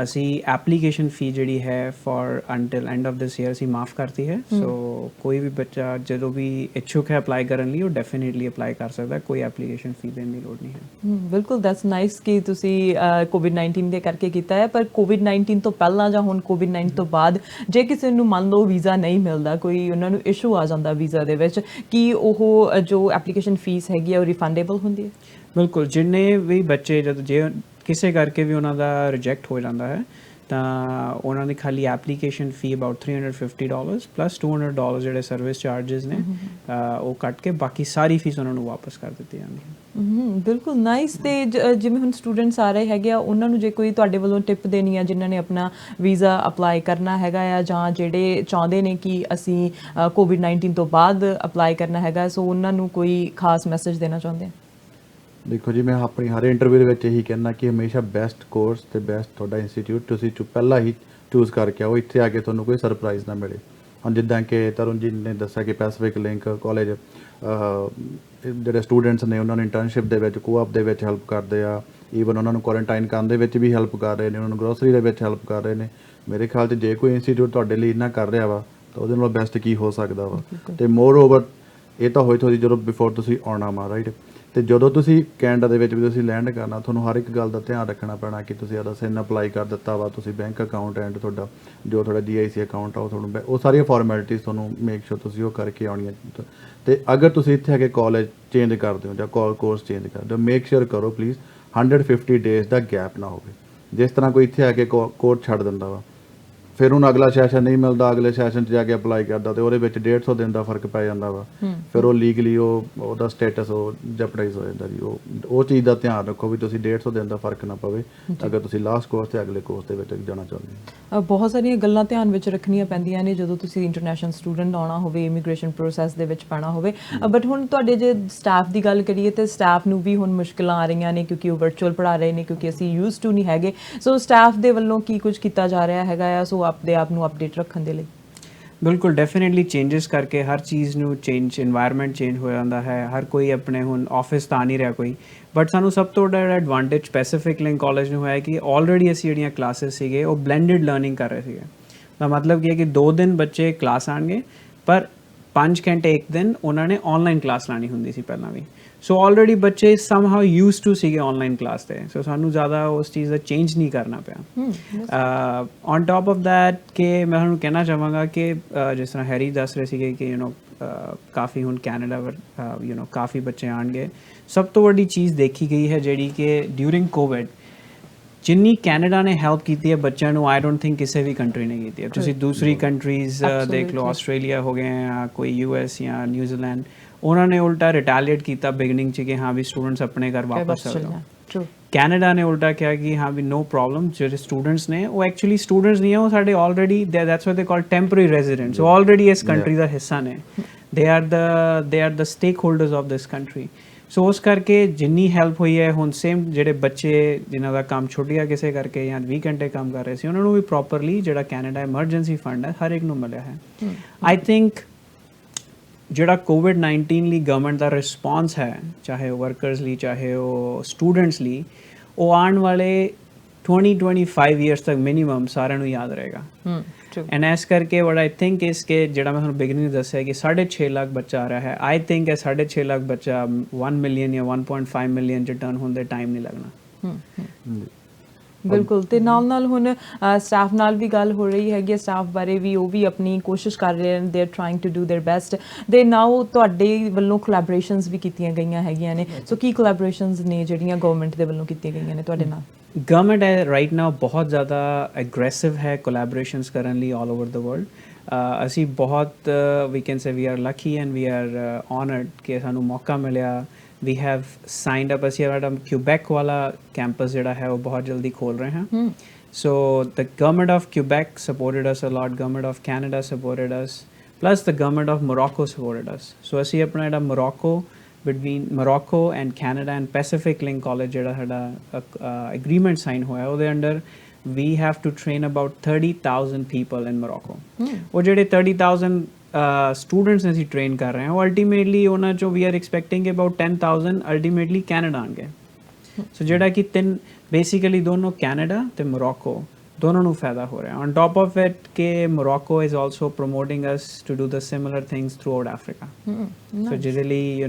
ਅਸੀਂ ਐਪਲੀਕੇਸ਼ਨ ਫੀ ਜਿਹੜੀ ਹੈ for until end of this year ਅਸੀਂ ਮਾਫ ਕਰਤੀ ਹੈ। ਸੋ ਕੋਈ ਵੀ ਬੱਚਾ ਜਦੋਂ ਵੀ ਇੱਛੁਕ ਹੈ ਅਪਲਾਈ ਕਰਨ ਲਈ ਉਹ ਡੈਫੀਨੇਟਲੀ ਅਪਲਾਈ ਕਰ ਸਕਦਾ, ਕੋਈ ਐਪਲੀਕੇਸ਼ਨ ਫੀ ਦੇਣ ਦੀ ਲੋੜ ਨਹੀਂ ਹੈ। ਬਿਲਕੁਲ, ਦੈਟਸ ਨਾਈਸ ਕਿ ਤੁਸੀਂ COVID-19 ਦੇ ਕਰਕੇ ਕੀਤਾ ਹੈ। ਪਰ COVID-19 ਤੋਂ ਪਹਿਲਾਂ ਜਾਂ ਹੁਣ COVID-19 ਤੋਂ ਬਾਅਦ ਜੇ ਕਿਸੇ ਨੂੰ ਮੰਨ ਲਓ ਵੀਜ਼ਾ ਨਹੀਂ ਮਿਲਦਾ, ਕੋਈ ਉਹਨਾਂ ਨੂੰ ਇਸ਼ੂ ਆ ਜਾਂਦਾ ਵੀਜ਼ਾ ਦੇ ਵਿੱਚ, ਕੀ ਉਹ ਜੋ ਐਪਲੀਕੇਸ਼ਨ ਫੀਸ ਹੈਗੀ ਹੈ ਉਹ ਰਿਫੰਡੇਬਲ ਹੁੰਦੀ ਹੈ? ਬਿਲਕੁਲ, ਜਿੰਨੇ ਵੀ ਬੱਚੇ ਜੇ ਕਿਸੇ ਕਰਕੇ ਵੀ ਉਹਨਾਂ ਦਾ ਰਿਜੈਕਟ ਹੋ ਜਾਂਦਾ ਹੈ ਤਾਂ ਉਹਨਾਂ ਦੀ ਖਾਲੀ ਐਪਲੀਕੇਸ਼ਨ ਫੀ ਅਬਾਊਟ $350 ਪਲੱਸ $200 ਜਿਹੜੇ ਸਰਵਿਸ ਚਾਰजेस ਨੇ ਉਹ ਕੱਟ ਕੇ ਬਾਕੀ ਸਾਰੀ ਫੀਸ ਉਹਨਾਂ ਨੂੰ ਵਾਪਸ ਕਰ ਦਿੱਤੀ ਜਾਂਦੀ ਹੈ। ਬਿਲਕੁਲ ਨਾਈਸ। ਤੇ ਜਿਵੇਂ ਹੁਣ ਸਟੂਡੈਂਟਸ ਆ ਰਹੇ ਹੈਗੇ ਆ, ਉਹਨਾਂ ਨੂੰ ਜੇ ਕੋਈ ਤੁਹਾਡੇ ਵੱਲੋਂ ਟਿਪ ਦੇਣੀ ਆ ਜਿਨ੍ਹਾਂ ਨੇ ਆਪਣਾ ਵੀਜ਼ਾ ਅਪਲਾਈ ਕਰਨਾ ਹੈਗਾ ਆ, ਜਾਂ ਜਿਹੜੇ ਚਾਹੁੰਦੇ ਨੇ ਕਿ ਅਸੀਂ COVID-19 ਤੋਂ ਬਾਅਦ ਅਪਲਾਈ ਕਰਨਾ ਹੈਗਾ, ਸੋ ਉਹਨਾਂ ਨੂੰ ਕੋਈ ਖਾਸ ਮੈਸੇਜ ਦੇਣਾ ਚਾਹੁੰਦੇ ਆ? ਦੇਖੋ ਜੀ, ਮੈਂ ਆਪਣੀ ਹਰ ਇੰਟਰਵਿਊ ਦੇ ਵਿੱਚ ਇਹੀ ਕਹਿੰਦਾ ਕਿ ਹਮੇਸ਼ਾ ਬੈਸਟ ਕੋਰਸ ਤੇ ਬੈਸਟ ਤੁਹਾਡਾ ਇੰਸਟੀਚਿਊਟ ਤੁਸੀਂ ਪਹਿਲਾਂ ਹੀ ਚੂਜ਼ ਕਰਕੇ ਆਓ, ਇੱਥੇ ਆ ਕੇ ਤੁਹਾਨੂੰ ਕੋਈ ਸਰਪ੍ਰਾਈਜ਼ ਨਾ ਮਿਲੇ। ਹੁਣ ਜਿੱਦਾਂ ਕਿ ਤਰੁਣ ਜੀ ਨੇ ਦੱਸਿਆ ਕਿ ਪੈਸੀਫਿਕ ਲਿੰਕ ਕਾਲਜ ਜਿਹੜੇ ਸਟੂਡੈਂਟਸ ਨੇ ਉਹਨਾਂ ਨੂੰ ਇੰਟਰਨਸ਼ਿਪ ਦੇ ਵਿੱਚ, ਕੋਆਪ ਦੇ ਵਿੱਚ ਹੈਲਪ ਕਰਦੇ ਆ, ਈਵਨ ਉਹਨਾਂ ਨੂੰ ਕੁਆਰੰਟਾਈਨ ਕਰਨ ਦੇ ਵਿੱਚ ਵੀ ਹੈਲਪ ਕਰ ਰਹੇ ਨੇ, ਉਹਨਾਂ ਨੂੰ ਗਰੋਸਰੀ ਦੇ ਵਿੱਚ ਹੈਲਪ ਕਰ ਰਹੇ ਨੇ। ਮੇਰੇ ਖਿਆਲ 'ਚ ਜੇ ਕੋਈ ਇੰਸਟੀਚਿਊਟ ਤੁਹਾਡੇ ਲਈ ਇੰਨਾ ਕਰ ਰਿਹਾ ਵਾ ਤਾਂ ਉਹਦੇ ਨਾਲੋਂ ਬੈਸਟ ਕੀ ਹੋ ਸਕਦਾ ਵਾ। ਤੇ ਮੋਰ ਓਵਰ ਇਹ ਤਾਂ ਹੋਈ ਤੁਹਾਡੀ ਜਦੋਂ ਬਿਫੋਰ ਤੁਸੀਂ ਆਉਣਾ ਵਾ, ਰਾਈਟ। ਤੇ ਜਦੋਂ ਤੁਸੀਂ ਕੈਨੇਡਾ ਦੇ ਵਿੱਚ ਵੀ ਤੁਸੀਂ ਲੈਂਡ ਕਰਨਾ, ਤੁਹਾਨੂੰ ਹਰ ਇੱਕ ਗੱਲ ਦਾ ਧਿਆਨ ਰੱਖਣਾ ਪੈਣਾ ਕਿ ਤੁਸੀਂ ਆਪਦਾ SIN ਅਪਲਾਈ ਕਰ ਦਿੱਤਾ ਵਾ, ਤੁਸੀਂ ਬੈਂਕ ਅਕਾਊਂਟ ਐਂਡ ਤੁਹਾਡਾ ਜੋ ਤੁਹਾਡਾ GIC ਅਕਾਊਂਟ ਆ ਉਹ ਤੁਹਾਨੂੰ ਉਹ ਸਾਰੀਆਂ ਫਾਰਮੈਲਿਟੀਜ਼ ਤੁਹਾਨੂੰ ਮੇਕ ਸ਼ੋਰ ਤੁਸੀਂ ਉਹ ਕਰਕੇ ਆਉਣੀਆਂ। ਤੇ ਅਗਰ ਤੁਸੀਂ ਇੱਥੇ ਆ ਕੇ ਕਾਲਜ ਚੇਂਜ ਕਰਦੇ ਹੋ ਜਾਂ ਕੋਰਸ ਚੇਂਜ ਕਰਦੇ ਹੋ, ਮੇਕ ਸ਼ੋਰ ਕਰੋ ਪਲੀਜ਼ 150 ਡੇਜ਼ ਦਾ ਗੈਪ ਨਾ ਹੋਵੇ। ਜਿਸ ਤਰ੍ਹਾਂ ਕੋਈ ਇੱਥੇ ਆ ਕੇ ਕੋਰਸ ਛੱਡ ਦਿੰਦਾ ਵਾ, ਫਿਰ ਉਹਨੂੰ ਅਗਲਾ ਸੈਸ਼ਨ ਨਹੀਂ ਮਿਲਦਾ, ਅਗਲੇ ਸੈਸ਼ਨ 'ਚ ਜਾ ਕੇ ਅਪਲਾਈ ਕਰਦਾ ਤੇ ਉਹਦੇ ਵਿੱਚ 150 ਦਿਨ ਦਾ ਫਰਕ ਪੈ ਜਾਂਦਾ ਵਾ, ਫਿਰ ਉਹ ਲੀਗਲੀ ਉਹਦਾ ਸਟੇਟਸ ਉਹ ਜੈਪਟਾਈਜ਼ ਹੋ ਜਾਂਦਾ ਜੀ। ਉਹ ਚੀਜ਼ ਦਾ ਧਿਆਨ ਰੱਖੋ ਵੀ ਤੁਸੀਂ 150 ਦਿਨ ਦਾ ਫਰਕ ਨਾ ਪਵੇ ਅਗਰ ਤੁਸੀਂ ਲਾਸਟ ਕੋਰਸ ਤੇ ਅਗਲੇ ਕੋਰਸ ਦੇ ਵਿੱਚ ਜਾਣਾ ਚਾਹੁੰਦੇ ਹੋ। ਬਹੁਤ ਸਾਰੀਆਂ ਗੱਲਾਂ ਧਿਆਨ ਵਿੱਚ ਰੱਖਣੀਆਂ ਪੈਂਦੀਆਂ ਨੇ ਜਦੋਂ ਤੁਸੀਂ ਇੰਟਰਨੈਸ਼ਨਲ ਸਟੂਡੈਂਟ ਆਉਣਾ ਹੋਵੇ, ਇਮੀਗ੍ਰੇਸ਼ਨ ਪ੍ਰੋਸੈਸ ਦੇ ਵਿੱਚ ਪੈਣਾ ਹੋਵੇ। ਬਟ ਹੁਣ ਤੁਹਾਡੇ ਜੇ ਸਟਾਫ ਦੀ ਗੱਲ ਕਰੀਏ ਤੇ ਸਟਾਫ ਨੂੰ ਵੀ ਹੁਣ ਮੁਸ਼ਕਿਲਾਂ ਆ ਰਹੀਆਂ ਨੇ ਕਿਉਂਕਿ ਉਹ ਵਰਚੁਅਲ ਪੜ੍ਹਾ ਰਹੇ ਨੇ, ਕਿਉਂਕਿ ਅਸੀਂ ਯੂਜ਼ਡ ਟੂ ਨਹੀਂ ਹੈਗੇ। ਸੋ ਸਟਾਫ ਦੇ ਵੱਲੋਂ ਕੀ ਕੁਝ ਕੀਤਾ ਜਾ ਰਿਹਾ ਹੈਗਾ ਆ ਸੋ ਆਪਣੇ ਆਪ ਨੂੰ ਅਪਡੇਟ ਰੱਖਣ ਦੇ ਲਈ? ਬਿਲਕੁਲ ਡੈਫੀਨਿਟਲੀ ਚੇਂਜਸ ਕਰਕੇ ਹਰ ਚੀਜ਼ ਨੂੰ ਚੇਂਜ এনवायरमेंट ਚੇਂਜ ਹੋ ਜਾਂਦਾ ਹੈ ਹਰ ਕੋਈ ਆਪਣੇ ਹੁਣ ਆਫਿਸ ਤਾਂ ਨਹੀਂ ਰਿਹਾ ਕੋਈ ਬਟ ਸਾਨੂੰ ਸਭ ਤੋਂ ਵੱਡਾ ਐਡਵਾਂਟੇਜ ਪੈਸੀਫਿਕ ਲਿੰਕ ਕਾਲਜ ਨੂੰ ਹੋਇਆ ਕਿ ਆਲਰੇਡੀ ਅਸੀਂ ਜਿਹੜੀਆਂ ਕਲਾਸਿਸ ਸੀਗੇ ਉਹ ਬਲੈਂਡਡ ਲਰਨਿੰਗ ਕਰ ਰਹੇ ਸੀਗੇ ਦਾ ਮਤਲਬ ਕੀ ਹੈ ਕਿ 2 ਦਿਨ ਬੱਚੇ ਕਲਾਸ ਆਣਗੇ ਪਰ 5 ਘੰਟੇ ਇੱਕ ਦਿਨ ਉਹਨਾਂ ਨੇ ਆਨਲਾਈਨ ਕਲਾਸ ਲਾਣੀ ਹੁੰਦੀ ਸੀ ਪਹਿਲਾਂ ਵੀ ਸੋ ਆਲਰੇਡੀ ਬੱਚੇ ਸਮਹਾਉ ਯੂਜ਼ਡ ਟੂ ਸੀਗੇ ਆਨਲਾਈਨ ਕਲਾਸ ਤੇ ਸੋ ਸਾਨੂੰ ਜ਼ਿਆਦਾ ਉਸ ਚੀਜ਼ ਦਾ ਚੇਂਜ ਨਹੀਂ ਕਰਨਾ ਪਿਆ ਔਨ ਟਾਪ ਆਫ ਦੈਟ ਕਿ ਮੈਂ ਤੁਹਾਨੂੰ ਕਹਿਣਾ ਚਾਹਾਂਗਾ ਕਿ ਜਿਸ ਤਰ੍ਹਾਂ ਹੈਰੀ ਦੱਸ ਰਹੇ ਸੀਗੇ ਕਿ ਕਾਫੀ ਹੁਣ ਕੈਨੇਡਾ ਕਾਫੀ ਬੱਚੇ ਆਣਗੇ ਸਭ ਤੋਂ ਵੱਡੀ ਚੀਜ਼ ਦੇਖੀ ਗਈ ਹੈ ਜਿਹੜੀ ਕਿ ਡਿਊਰਿੰਗ ਕੋਵਿਡ ਜਿੰਨੀ ਕੈਨੇਡਾ ਨੇ ਹੈਲਪ ਕੀਤੀ ਹੈ ਬੱਚਿਆਂ ਨੂੰ ਆਈ ਡੋਂਟ ਥਿੰਕ ਕਿਸੇ ਵੀ ਕੰਟਰੀ ਨੇ ਕੀਤੀ ਹੈ ਤੁਸੀਂ ਦੂਸਰੀ ਕੰਟਰੀਜ਼ ਦੇਖ ਲਓ ਆਸਟ੍ਰੇਲੀਆ ਹੋ ਗਏ ਜਾਂ ਕੋਈ ਯੂਐਸ ਜਾਂ ਨਿਊਜ਼ੀਲੈਂਡ ਉਹਨਾਂ ਨੇ ਉਲਟਾ ਰਿਟੈਲੀਏਟ ਕੀਤਾ ਬਿਗਨਿੰਗ 'ਚ ਕਿ ਹਾਂ ਵੀ ਸਟੂਡੈਂਟਸ ਆਪਣੇ ਘਰ ਵਾਪਸ ਆ ਜਾਓ ਕੈਨੇਡਾ ਨੇ ਉਲਟਾ ਕਿਹਾ ਕਿ ਹਾਂ ਵੀ ਨੋ ਪ੍ਰੋਬਲਮ ਜਿਹੜੇ ਸਟੂਡੈਂਟਸ ਨੇ ਉਹ ਐਕਚੁਅਲੀ ਸਟੂਡੈਂਟਸ ਨਹੀਂ ਹੈ ਉਹ ਸਾਡੇ already that's what they call temporary residents ਉਹ ਆਲਰੇਡੀ ਇਸ ਕੰਟਰੀ ਦਾ ਹਿੱਸਾ ਨੇ they are the stakeholders of this country so ਉਸ ਕਰਕੇ ਜਿੰਨੀ ਹੈਲਪ ਹੋਈ ਹੈ ਹੁਣ ਸੇਮ ਜਿਹੜੇ ਬੱਚੇ ਜਿਨ੍ਹਾਂ ਦਾ ਕੰਮ ਛੁੱਟ ਗਿਆ ਕਿਸੇ ਕਰਕੇ ਜਾਂ 20 ਘੰਟੇ ਕੰਮ ਕਰ ਰਹੇ ਸੀ ਉਹਨਾਂ ਨੂੰ ਵੀ ਪ੍ਰੋਪਰਲੀ ਜਿਹੜਾ ਕੈਨੇਡਾ ਐਮਰਜੈਂਸੀ ਫੰਡ ਹੈ ਹਰ ਇੱਕ ਨੂੰ ਮਿਲਿਆ ਹੈ ਆਈ ਥਿੰਕ ਜਿਹੜਾ ਕੋਵਿਡ-19 ਲਈ ਗਵਰਨਮੈਂਟ ਦਾ ਰਿਸਪੌਂਸ ਹੈ ਚਾਹੇ ਉਹ ਵਰਕਰਸ ਲਈ ਚਾਹੇ ਉਹ ਸਟੂਡੈਂਟਸ ਲਈ ਉਹ ਆਉਣ ਵਾਲੇ 20-25 ਇਅਰਸ ਤੱਕ ਮਿਨੀਮਮ ਸਾਰਿਆਂ ਨੂੰ ਯਾਦ ਰਹੇਗਾ ਐਂਡ ਇਸ ਕਰਕੇ ਵਟ ਆਈ ਥਿੰਕ ਇਸ ਕਿ ਜਿਹੜਾ ਮੈਂ ਤੁਹਾਨੂੰ ਬਿਗਨਿੰਗ ਦੱਸਿਆ ਕਿ 6.5 ਲੱਖ ਬੱਚਾ ਆ ਰਿਹਾ ਹੈ ਆਈ ਥਿੰਕ ਇਹ 6.5 ਲੱਖ ਬੱਚਾ 1 ਮਿਲੀਅਨ ਜਾਂ 1.5 ਮਿਲੀਅਨ ਚ ਟਰਨ ਹੋਣ ਦੇ ਟਾਈਮ ਨਹੀਂ ਲੱਗਣਾ ਬਿਲਕੁਲ ਤੇ ਨਾਲ ਹੁਣ ਸਟਾਫ ਨਾਲ ਵੀ ਗੱਲ ਹੋ ਰਹੀ ਹੈਗੀ ਹੈ ਸਟਾਫ ਬਾਰੇ ਵੀ ਉਹ ਵੀ ਆਪਣੀ ਕੋਸ਼ਿਸ਼ ਕਰ ਰਹੇ ਨੇ they are trying to do their best ਦੇ ਨਾਓ ਤੁਹਾਡੇ ਵੱਲੋਂ ਕੋਲੈਬੋਰੇਸ਼ਨਸ ਵੀ ਕੀਤੀਆਂ ਗਈਆਂ ਹੈਗੀਆਂ ਨੇ ਸੋ ਕੀ ਕੋਲੈਬੋਰੇਸ਼ਨਸ ਨੇ ਜਿਹੜੀਆਂ ਗਵਰਨਮੈਂਟ ਦੇ ਵੱਲੋਂ ਕੀਤੀਆਂ ਗਈਆਂ ਨੇ ਤੁਹਾਡੇ ਨਾਲ ਗਵਰਨਮੈਂਟ ਹੈ ਰਾਈਟ ਨਾਓ ਬਹੁਤ ਜ਼ਿਆਦਾ ਐਗਰੈਸਿਵ ਹੈ ਕੋਲੈਬੋਰੇਸ਼ਨਸ ਕਰਨ ਲਈ ਆਲ ਓਵਰ ਦ ਵਰਲਡ ਅਸੀਂ ਬਹੁਤ we can say we are lucky and we are honoured ਕਿ ਸਾਨੂੰ ਮੌਕਾ ਮਿਲਿਆ we have signed up ਅਸੀਂ ਸਾਡਾ ਕਿਊਬੈਕ ਵਾਲਾ ਕੈਂਪਸ ਜਿਹੜਾ ਹੈ ਉਹ ਬਹੁਤ ਜਲਦੀ ਖੋਲ ਰਹੇ ਹਾਂ so the government of Quebec supported us a lot government of Canada supported us plus the government of Morocco supported us so ਅਸੀਂ ਆਪਣਾ ਜਿਹੜਾ between Morocco and Canada and Pacific Link College ਜਿਹੜਾ ਸਾਡਾ agreement sign ਹੋਇਆ ਉਹਦੇ under we have to train about 30,000 people in Morocco ਉਹ ਜਿਹੜੇ 30,000 students ਨੇ ਅਸੀਂ ਟ੍ਰੇਨ ਕਰ ਰਹੇ ਹਾਂ ਉਹ ਅਲਟੀਮੇਟਲੀ ਉਹਨਾਂ ਚੋਂ ਵੀ ਆਰ ਐਕਸਪੈਕਟਿੰਗ ਕਿ ਅਬਾਊਟ 10,000 ਅਲਟੀਮੇਟਲੀ ਕੈਨੇਡਾ ਆਣਗੇ ਸੋ ਜਿਹੜਾ ਕਿ ਬੇਸਿਕਲੀ ਦੋਨੋਂ ਕੈਨੇਡਾ ਤੇ ਮੋਰੋਕੋ ਦੋਨੋਂ ਨੂੰ ਫਾਇਦਾ ਹੋ ਰਿਹਾ ਔਨ ਟਾਪ ਆਫ ਇਟ ਕਿ Morocco is also promoting us to do the similar things throughout Africa so ਜਿਹਦੇ ਲਈ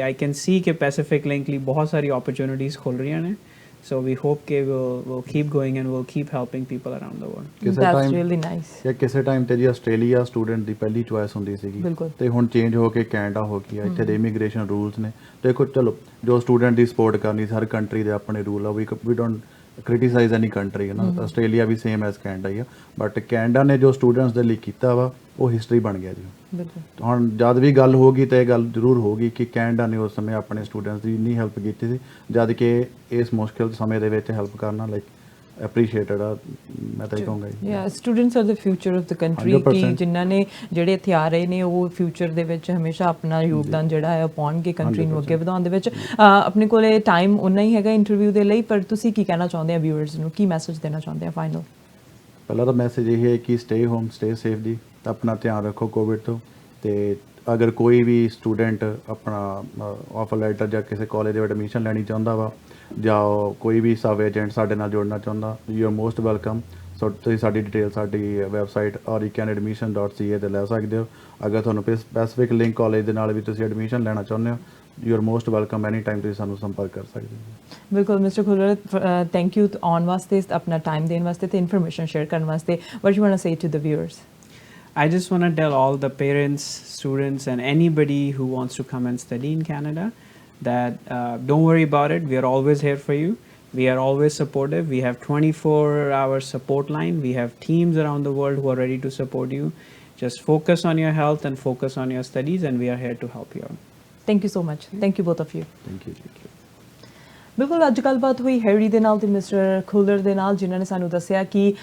ਆਈ ਕੈਨ ਸੀ ਕਿ ਪੈਸੀਫਿਕ ਲਿੰਕ ਲਈ ਬਹੁਤ ਸਾਰੀ ਓਪਰਚੁਨਿਟੀਜ਼ ਖੁੱਲ ਰਹੀਆਂ ਨੇ so we hope ke we'll keep going and we'll keep helping people around the world that's really nice ਇਹ ਕਿਸੇ ਟਾਈਮ ਤੇ ਜੀ ਆਸਟ੍ਰੇਲੀਆ ਸਟੂਡੈਂਟ ਦੀ ਪਹਿਲੀ ਚੁਆਇਸ ਹੁੰਦੀ ਸੀਗੀ ਤੇ ਹੁਣ ਚੇਂਜ ਹੋ ਕੇ ਕੈਨੇਡਾ ਹੋ ਗਿਆ ਇੱਥੇ ਦੇ ਇਮੀਗ੍ਰੇਸ਼ਨ ਰੂਲਸ ਨੇ ਦੇਖੋ ਚਲੋ ਜੋ ਸਟੂਡੈਂਟ ਦੀ ਸਪੋਰਟ ਕਰਨੀ ਹਰ ਕੰਟਰੀ ਦੇ ਆਪਣੇ ਰੂਲ ਆ we don't criticise any country ਹੈ ਨਾ ਆਸਟ੍ਰੇਲੀਆ ਵੀ ਸੇਮ ਐਸ ਕੈਨੇਡਾ ਹੀ ਆ ਬਟ ਕੈਨੇਡਾ ਨੇ ਜੋ ਸਟੂਡੈਂਟਸ ਦੇ ਲਈ ਕੀਤਾ ਵਾ ਉਹ ਹਿਸਟਰੀ ਬਣ ਗਿਆ ਜੀ ਹੁਣ ਜਦ ਵੀ ਗੱਲ ਹੋਗੀ ਤਾਂ ਇਹ ਗੱਲ ਜ਼ਰੂਰ ਹੋਗੀ ਕਿ ਕੈਨੇਡਾ ਨੇ ਉਸ ਸਮੇਂ ਆਪਣੇ ਸਟੂਡੈਂਟਸ ਦੀ ਇੰਨੀ ਹੈਲਪ ਕੀਤੀ ਸੀ ਜਦ ਕਿ ਇਸ ਮੁਸ਼ਕਿਲ ਸਮੇਂ ਦੇ ਵਿੱਚ ਹੈਲਪ ਕਰਨਾ ਲਾਈਕ ਐਪਰੀਸ਼ੀਏਟਡ ਆ ਮੈਂ ਤਾਂ ਇਹ ਕਹੂੰਗਾ ਯਾ students are the future of the country ਕਿ ਜਿਨ੍ਹਾਂ ਨੇ ਜਿਹੜੇ ਇੱਥੇ ਆ ਰਹੇ ਨੇ ਉਹ ਫਿਊਚਰ ਦੇ ਵਿੱਚ ਹਮੇਸ਼ਾ ਆਪਣਾ ਯੋਗਦਾਨ ਜਿਹੜਾ ਹੈ ਉਹ ਪਾਉਣਗੇ ਕੰਟਰੀ ਨੂੰ ਅੱਗੇ ਵਧਾਉਣ ਦੇ ਵਿੱਚ ਆਪਣੇ ਕੋਲੇ ਟਾਈਮ ਉਨਾ ਹੀ ਹੈਗਾ ਇੰਟਰਵਿਊ ਦੇ ਲਈ ਪਰ ਤੁਸੀਂ ਕੀ ਕਹਿਣਾ ਚਾਹੁੰਦੇ ਆ ਵਿਊਅਰਸ ਨੂੰ ਕੀ ਮੈਸੇਜ ਦੇਣਾ ਚਾਹੁੰਦੇ ਆ ਫਾਈਨਲ ਪਹਿਲਾ ਤਾਂ ਮੈਸੇਜ ਇਹ ਹੈ ਕਿ ਸਟੇ ਹੋਮ ਸਟੇ ਸੇਫ ਜੀ ਆਪਣਾ ਧਿਆਨ ਰੱਖੋ ਕੋਵਿਡ ਤੋਂ ਤੇ ਅਗਰ ਕੋਈ ਵੀ ਸਟੂਡੈਂਟ ਆਪਣਾ ਆਫਰ ਲੈਟਰ ਜਾਂ ਕਿਸੇ ਕਾਲਜ ਦੇ ਵਿੱਚ ਐਡਮਿਸ਼ਨ ਲੈਣੀ ਚਾਹੁੰਦਾ ਵਾ ਜਾਂ ਕੋਈ ਵੀ ਸਬ ਏਜੰਟ ਸਾਡੇ ਨਾਲ ਜੁੜਨਾ ਚਾਹੁੰਦਾ ਯੂ ਆਰ ਮੋਸਟ ਵੈਲਕਮ ਸੋ ਤੁਸੀਂ ਸਾਡੀ ਡਿਟੇਲ ਸਾਡੀ ਵੈਬਸਾਈਟ auricanadmission.ca ਤੇ ਲੈ ਸਕਦੇ ਹੋ ਅਗਰ ਤੁਹਾਨੂੰ ਪੈਸੀਫਿਕ ਲਿੰਕ ਕਾਲਜ ਦੇ ਨਾਲ ਵੀ ਤੁਸੀਂ ਐਡਮਿਸ਼ਨ ਲੈਣਾ ਚਾਹੁੰਦੇ ਹੋ you are most welcome any time ਤੁਸੀਂ ਸਾਨੂੰ ਸੰਪਰਕ ਕਰ ਸਕਦੇ ਹੋ ਬਿਲਕੁਲ ਮਿਸਟਰ ਖੁੱਲਰ ਥੈਂਕ ਯੂ ਆਉਣ ਵਾਸਤੇ ਆਪਣਾ ਟਾਈਮ ਦੇਣ ਵਾਸਤੇ ਤੇ ਇਨਫੋਰਮੇਸ਼ਨ ਸ਼ੇਅਰ ਕਰਨ ਵਾਸਤੇ what you want to say to the viewers I just want to tell all the parents, students, and anybody who wants to come and study in Canada that don't worry about it. We are always here for you. We are always supportive. We have 24-hour support line. We have teams around the world who are ready to support you. Just focus on your health and focus on your studies, and we are here to help you out. Thank you so much. Thank you both of you. Thank you. ਬਿਲਕੁਲ ਅੱਜ ਗੱਲਬਾਤ ਹੋਈ Harry ਦੇ ਨਾਲ ਤੇ mister Khullar ਦੇ ਨਾਲ, ਜਿਨ੍ਹਾਂ ਨੇ ਸਾਨੂੰ ਦੱਸਿਆ ਕਿ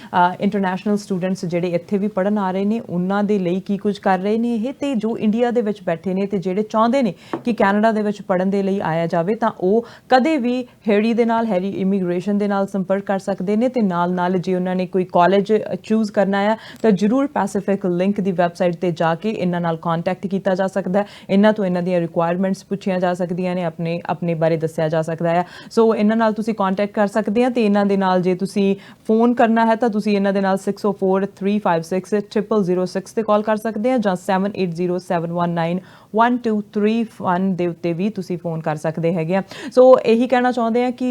ਇੰਟਰਨੈਸ਼ਨਲ ਸਟੂਡੈਂਟਸ ਜਿਹੜੇ ਇੱਥੇ ਵੀ ਪੜ੍ਹਨ ਆ ਰਹੇ ਨੇ ਉਹਨਾਂ ਦੇ ਲਈ ਕੀ ਕੁਝ ਕਰ ਰਹੇ ਨੇ ਇਹ, ਤੇ ਜੋ ਇੰਡੀਆ ਦੇ ਵਿੱਚ ਬੈਠੇ ਨੇ ਤੇ ਜਿਹੜੇ ਚਾਹੁੰਦੇ ਨੇ ਕਿ ਕੈਨੇਡਾ ਦੇ ਵਿੱਚ ਪੜ੍ਹਨ ਦੇ ਲਈ ਆਇਆ ਜਾਵੇ ਤਾਂ ਉਹ ਕਦੇ ਵੀ ਹੈਰੀ ਦੇ ਨਾਲ, ਹੈਰੀ ਇਮੀਗ੍ਰੇਸ਼ਨ ਦੇ ਨਾਲ ਸੰਪਰਕ ਕਰ ਸਕਦੇ ਨੇ। ਤੇ ਨਾਲ ਜੇ ਉਹਨਾਂ ਨੇ ਕੋਈ ਕਾਲਜ ਚੂਜ਼ ਕਰਨਾ ਆ ਤਾਂ ਜ਼ਰੂਰ ਪੈਸੀਫਿਕ ਲਿੰਕ ਦੀ ਵੈਬਸਾਈਟ ਤੇ ਜਾ ਕੇ ਇਹਨਾਂ ਨਾਲ ਕੰਟੈਕਟ ਕੀਤਾ ਜਾ ਸਕਦਾ ਹੈ, ਇਹਨਾਂ ਤੋਂ ਇਹਨਾਂ ਦੀਆਂ ਰਿਕੁਆਇਰਮੈਂਟਸ ਪੁੱਛੀਆਂ ਜਾ ਸਕਦੀਆਂ ਨੇ, ਆਪਣੇ ਬਾਰੇ ਦੱਸਿਆ ਜਾ ਸਕਦਾ ਹੈ। ਸੋ ਇਹਨਾਂ ਨਾਲ ਤੁਸੀਂ ਕੰਟੈਕਟ ਕਰ ਸਕਦੇ ਆ ਤੇ ਇਹਨਾਂ ਦੇ ਨਾਲ ਜੇ ਤੁਸੀਂ ਫੋਨ ਕਰਨਾ ਹੈ ਤਾਂ ਤੁਸੀਂ ਇਹਨਾਂ ਦੇ ਨਾਲ 6043560006 ਤੇ ਕਾਲ ਕਰ ਸਕਦੇ ਆ ਜਾਂ 7807191231 ਦੇ ਉੱਤੇ ਵੀ ਤੁਸੀਂ ਫੋਨ ਕਰ ਸਕਦੇ ਹੈਗੇ ਆ। ਸੋ ਇਹੀ ਕਹਿਣਾ ਚਾਹੁੰਦੇ ਆ ਕਿ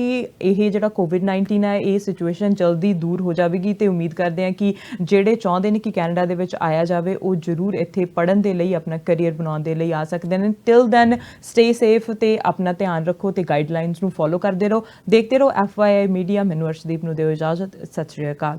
ਇਹ ਜਿਹੜਾ ਕੋਵਿਡ-19 ਹੈ ਇਹ ਸਿਚੁਏਸ਼ਨ ਜਲਦੀ ਦੂਰ ਹੋ ਜਾਵੇਗੀ ਤੇ ਉਮੀਦ ਕਰਦੇ ਆ ਕਿ ਜਿਹੜੇ ਚਾਹੁੰਦੇ ਨੇ ਕਿ ਕੈਨੇਡਾ ਦੇ ਵਿੱਚ ਆਇਆ ਜਾਵੇ ਉਹ ਜ਼ਰੂਰ ਇੱਥੇ ਪੜ੍ਹਨ ਦੇ ਲਈ, ਆਪਣਾ ਕੈਰੀਅਰ ਬਣਾਉਣ ਦੇ ਲਈ ਆ ਸਕਦੇ ਨੇ। ਟਿਲ ਦੈਨ ਸਟੇ ਸੇਫ ਤੇ ਆਪਣਾ ਧਿਆਨ ਰੱਖੋ ਤੇ ਗਾਈਡਲਾਈਨਸ ਨੂੰ ਫੋਲੋ ਕਰਦੇ ਰਹੋ। ਦੇਖਦੇ ਰਹੋ FYI ਮੀਡੀਆ। ਮੈਨੂੰ ਅਰਸ਼ਦੀਪ ਨੂੰ ਦਿਓ ਇਜਾਜ਼ਤ। ਸਤਿ ਸ਼੍ਰੀ ਅਕਾਲ।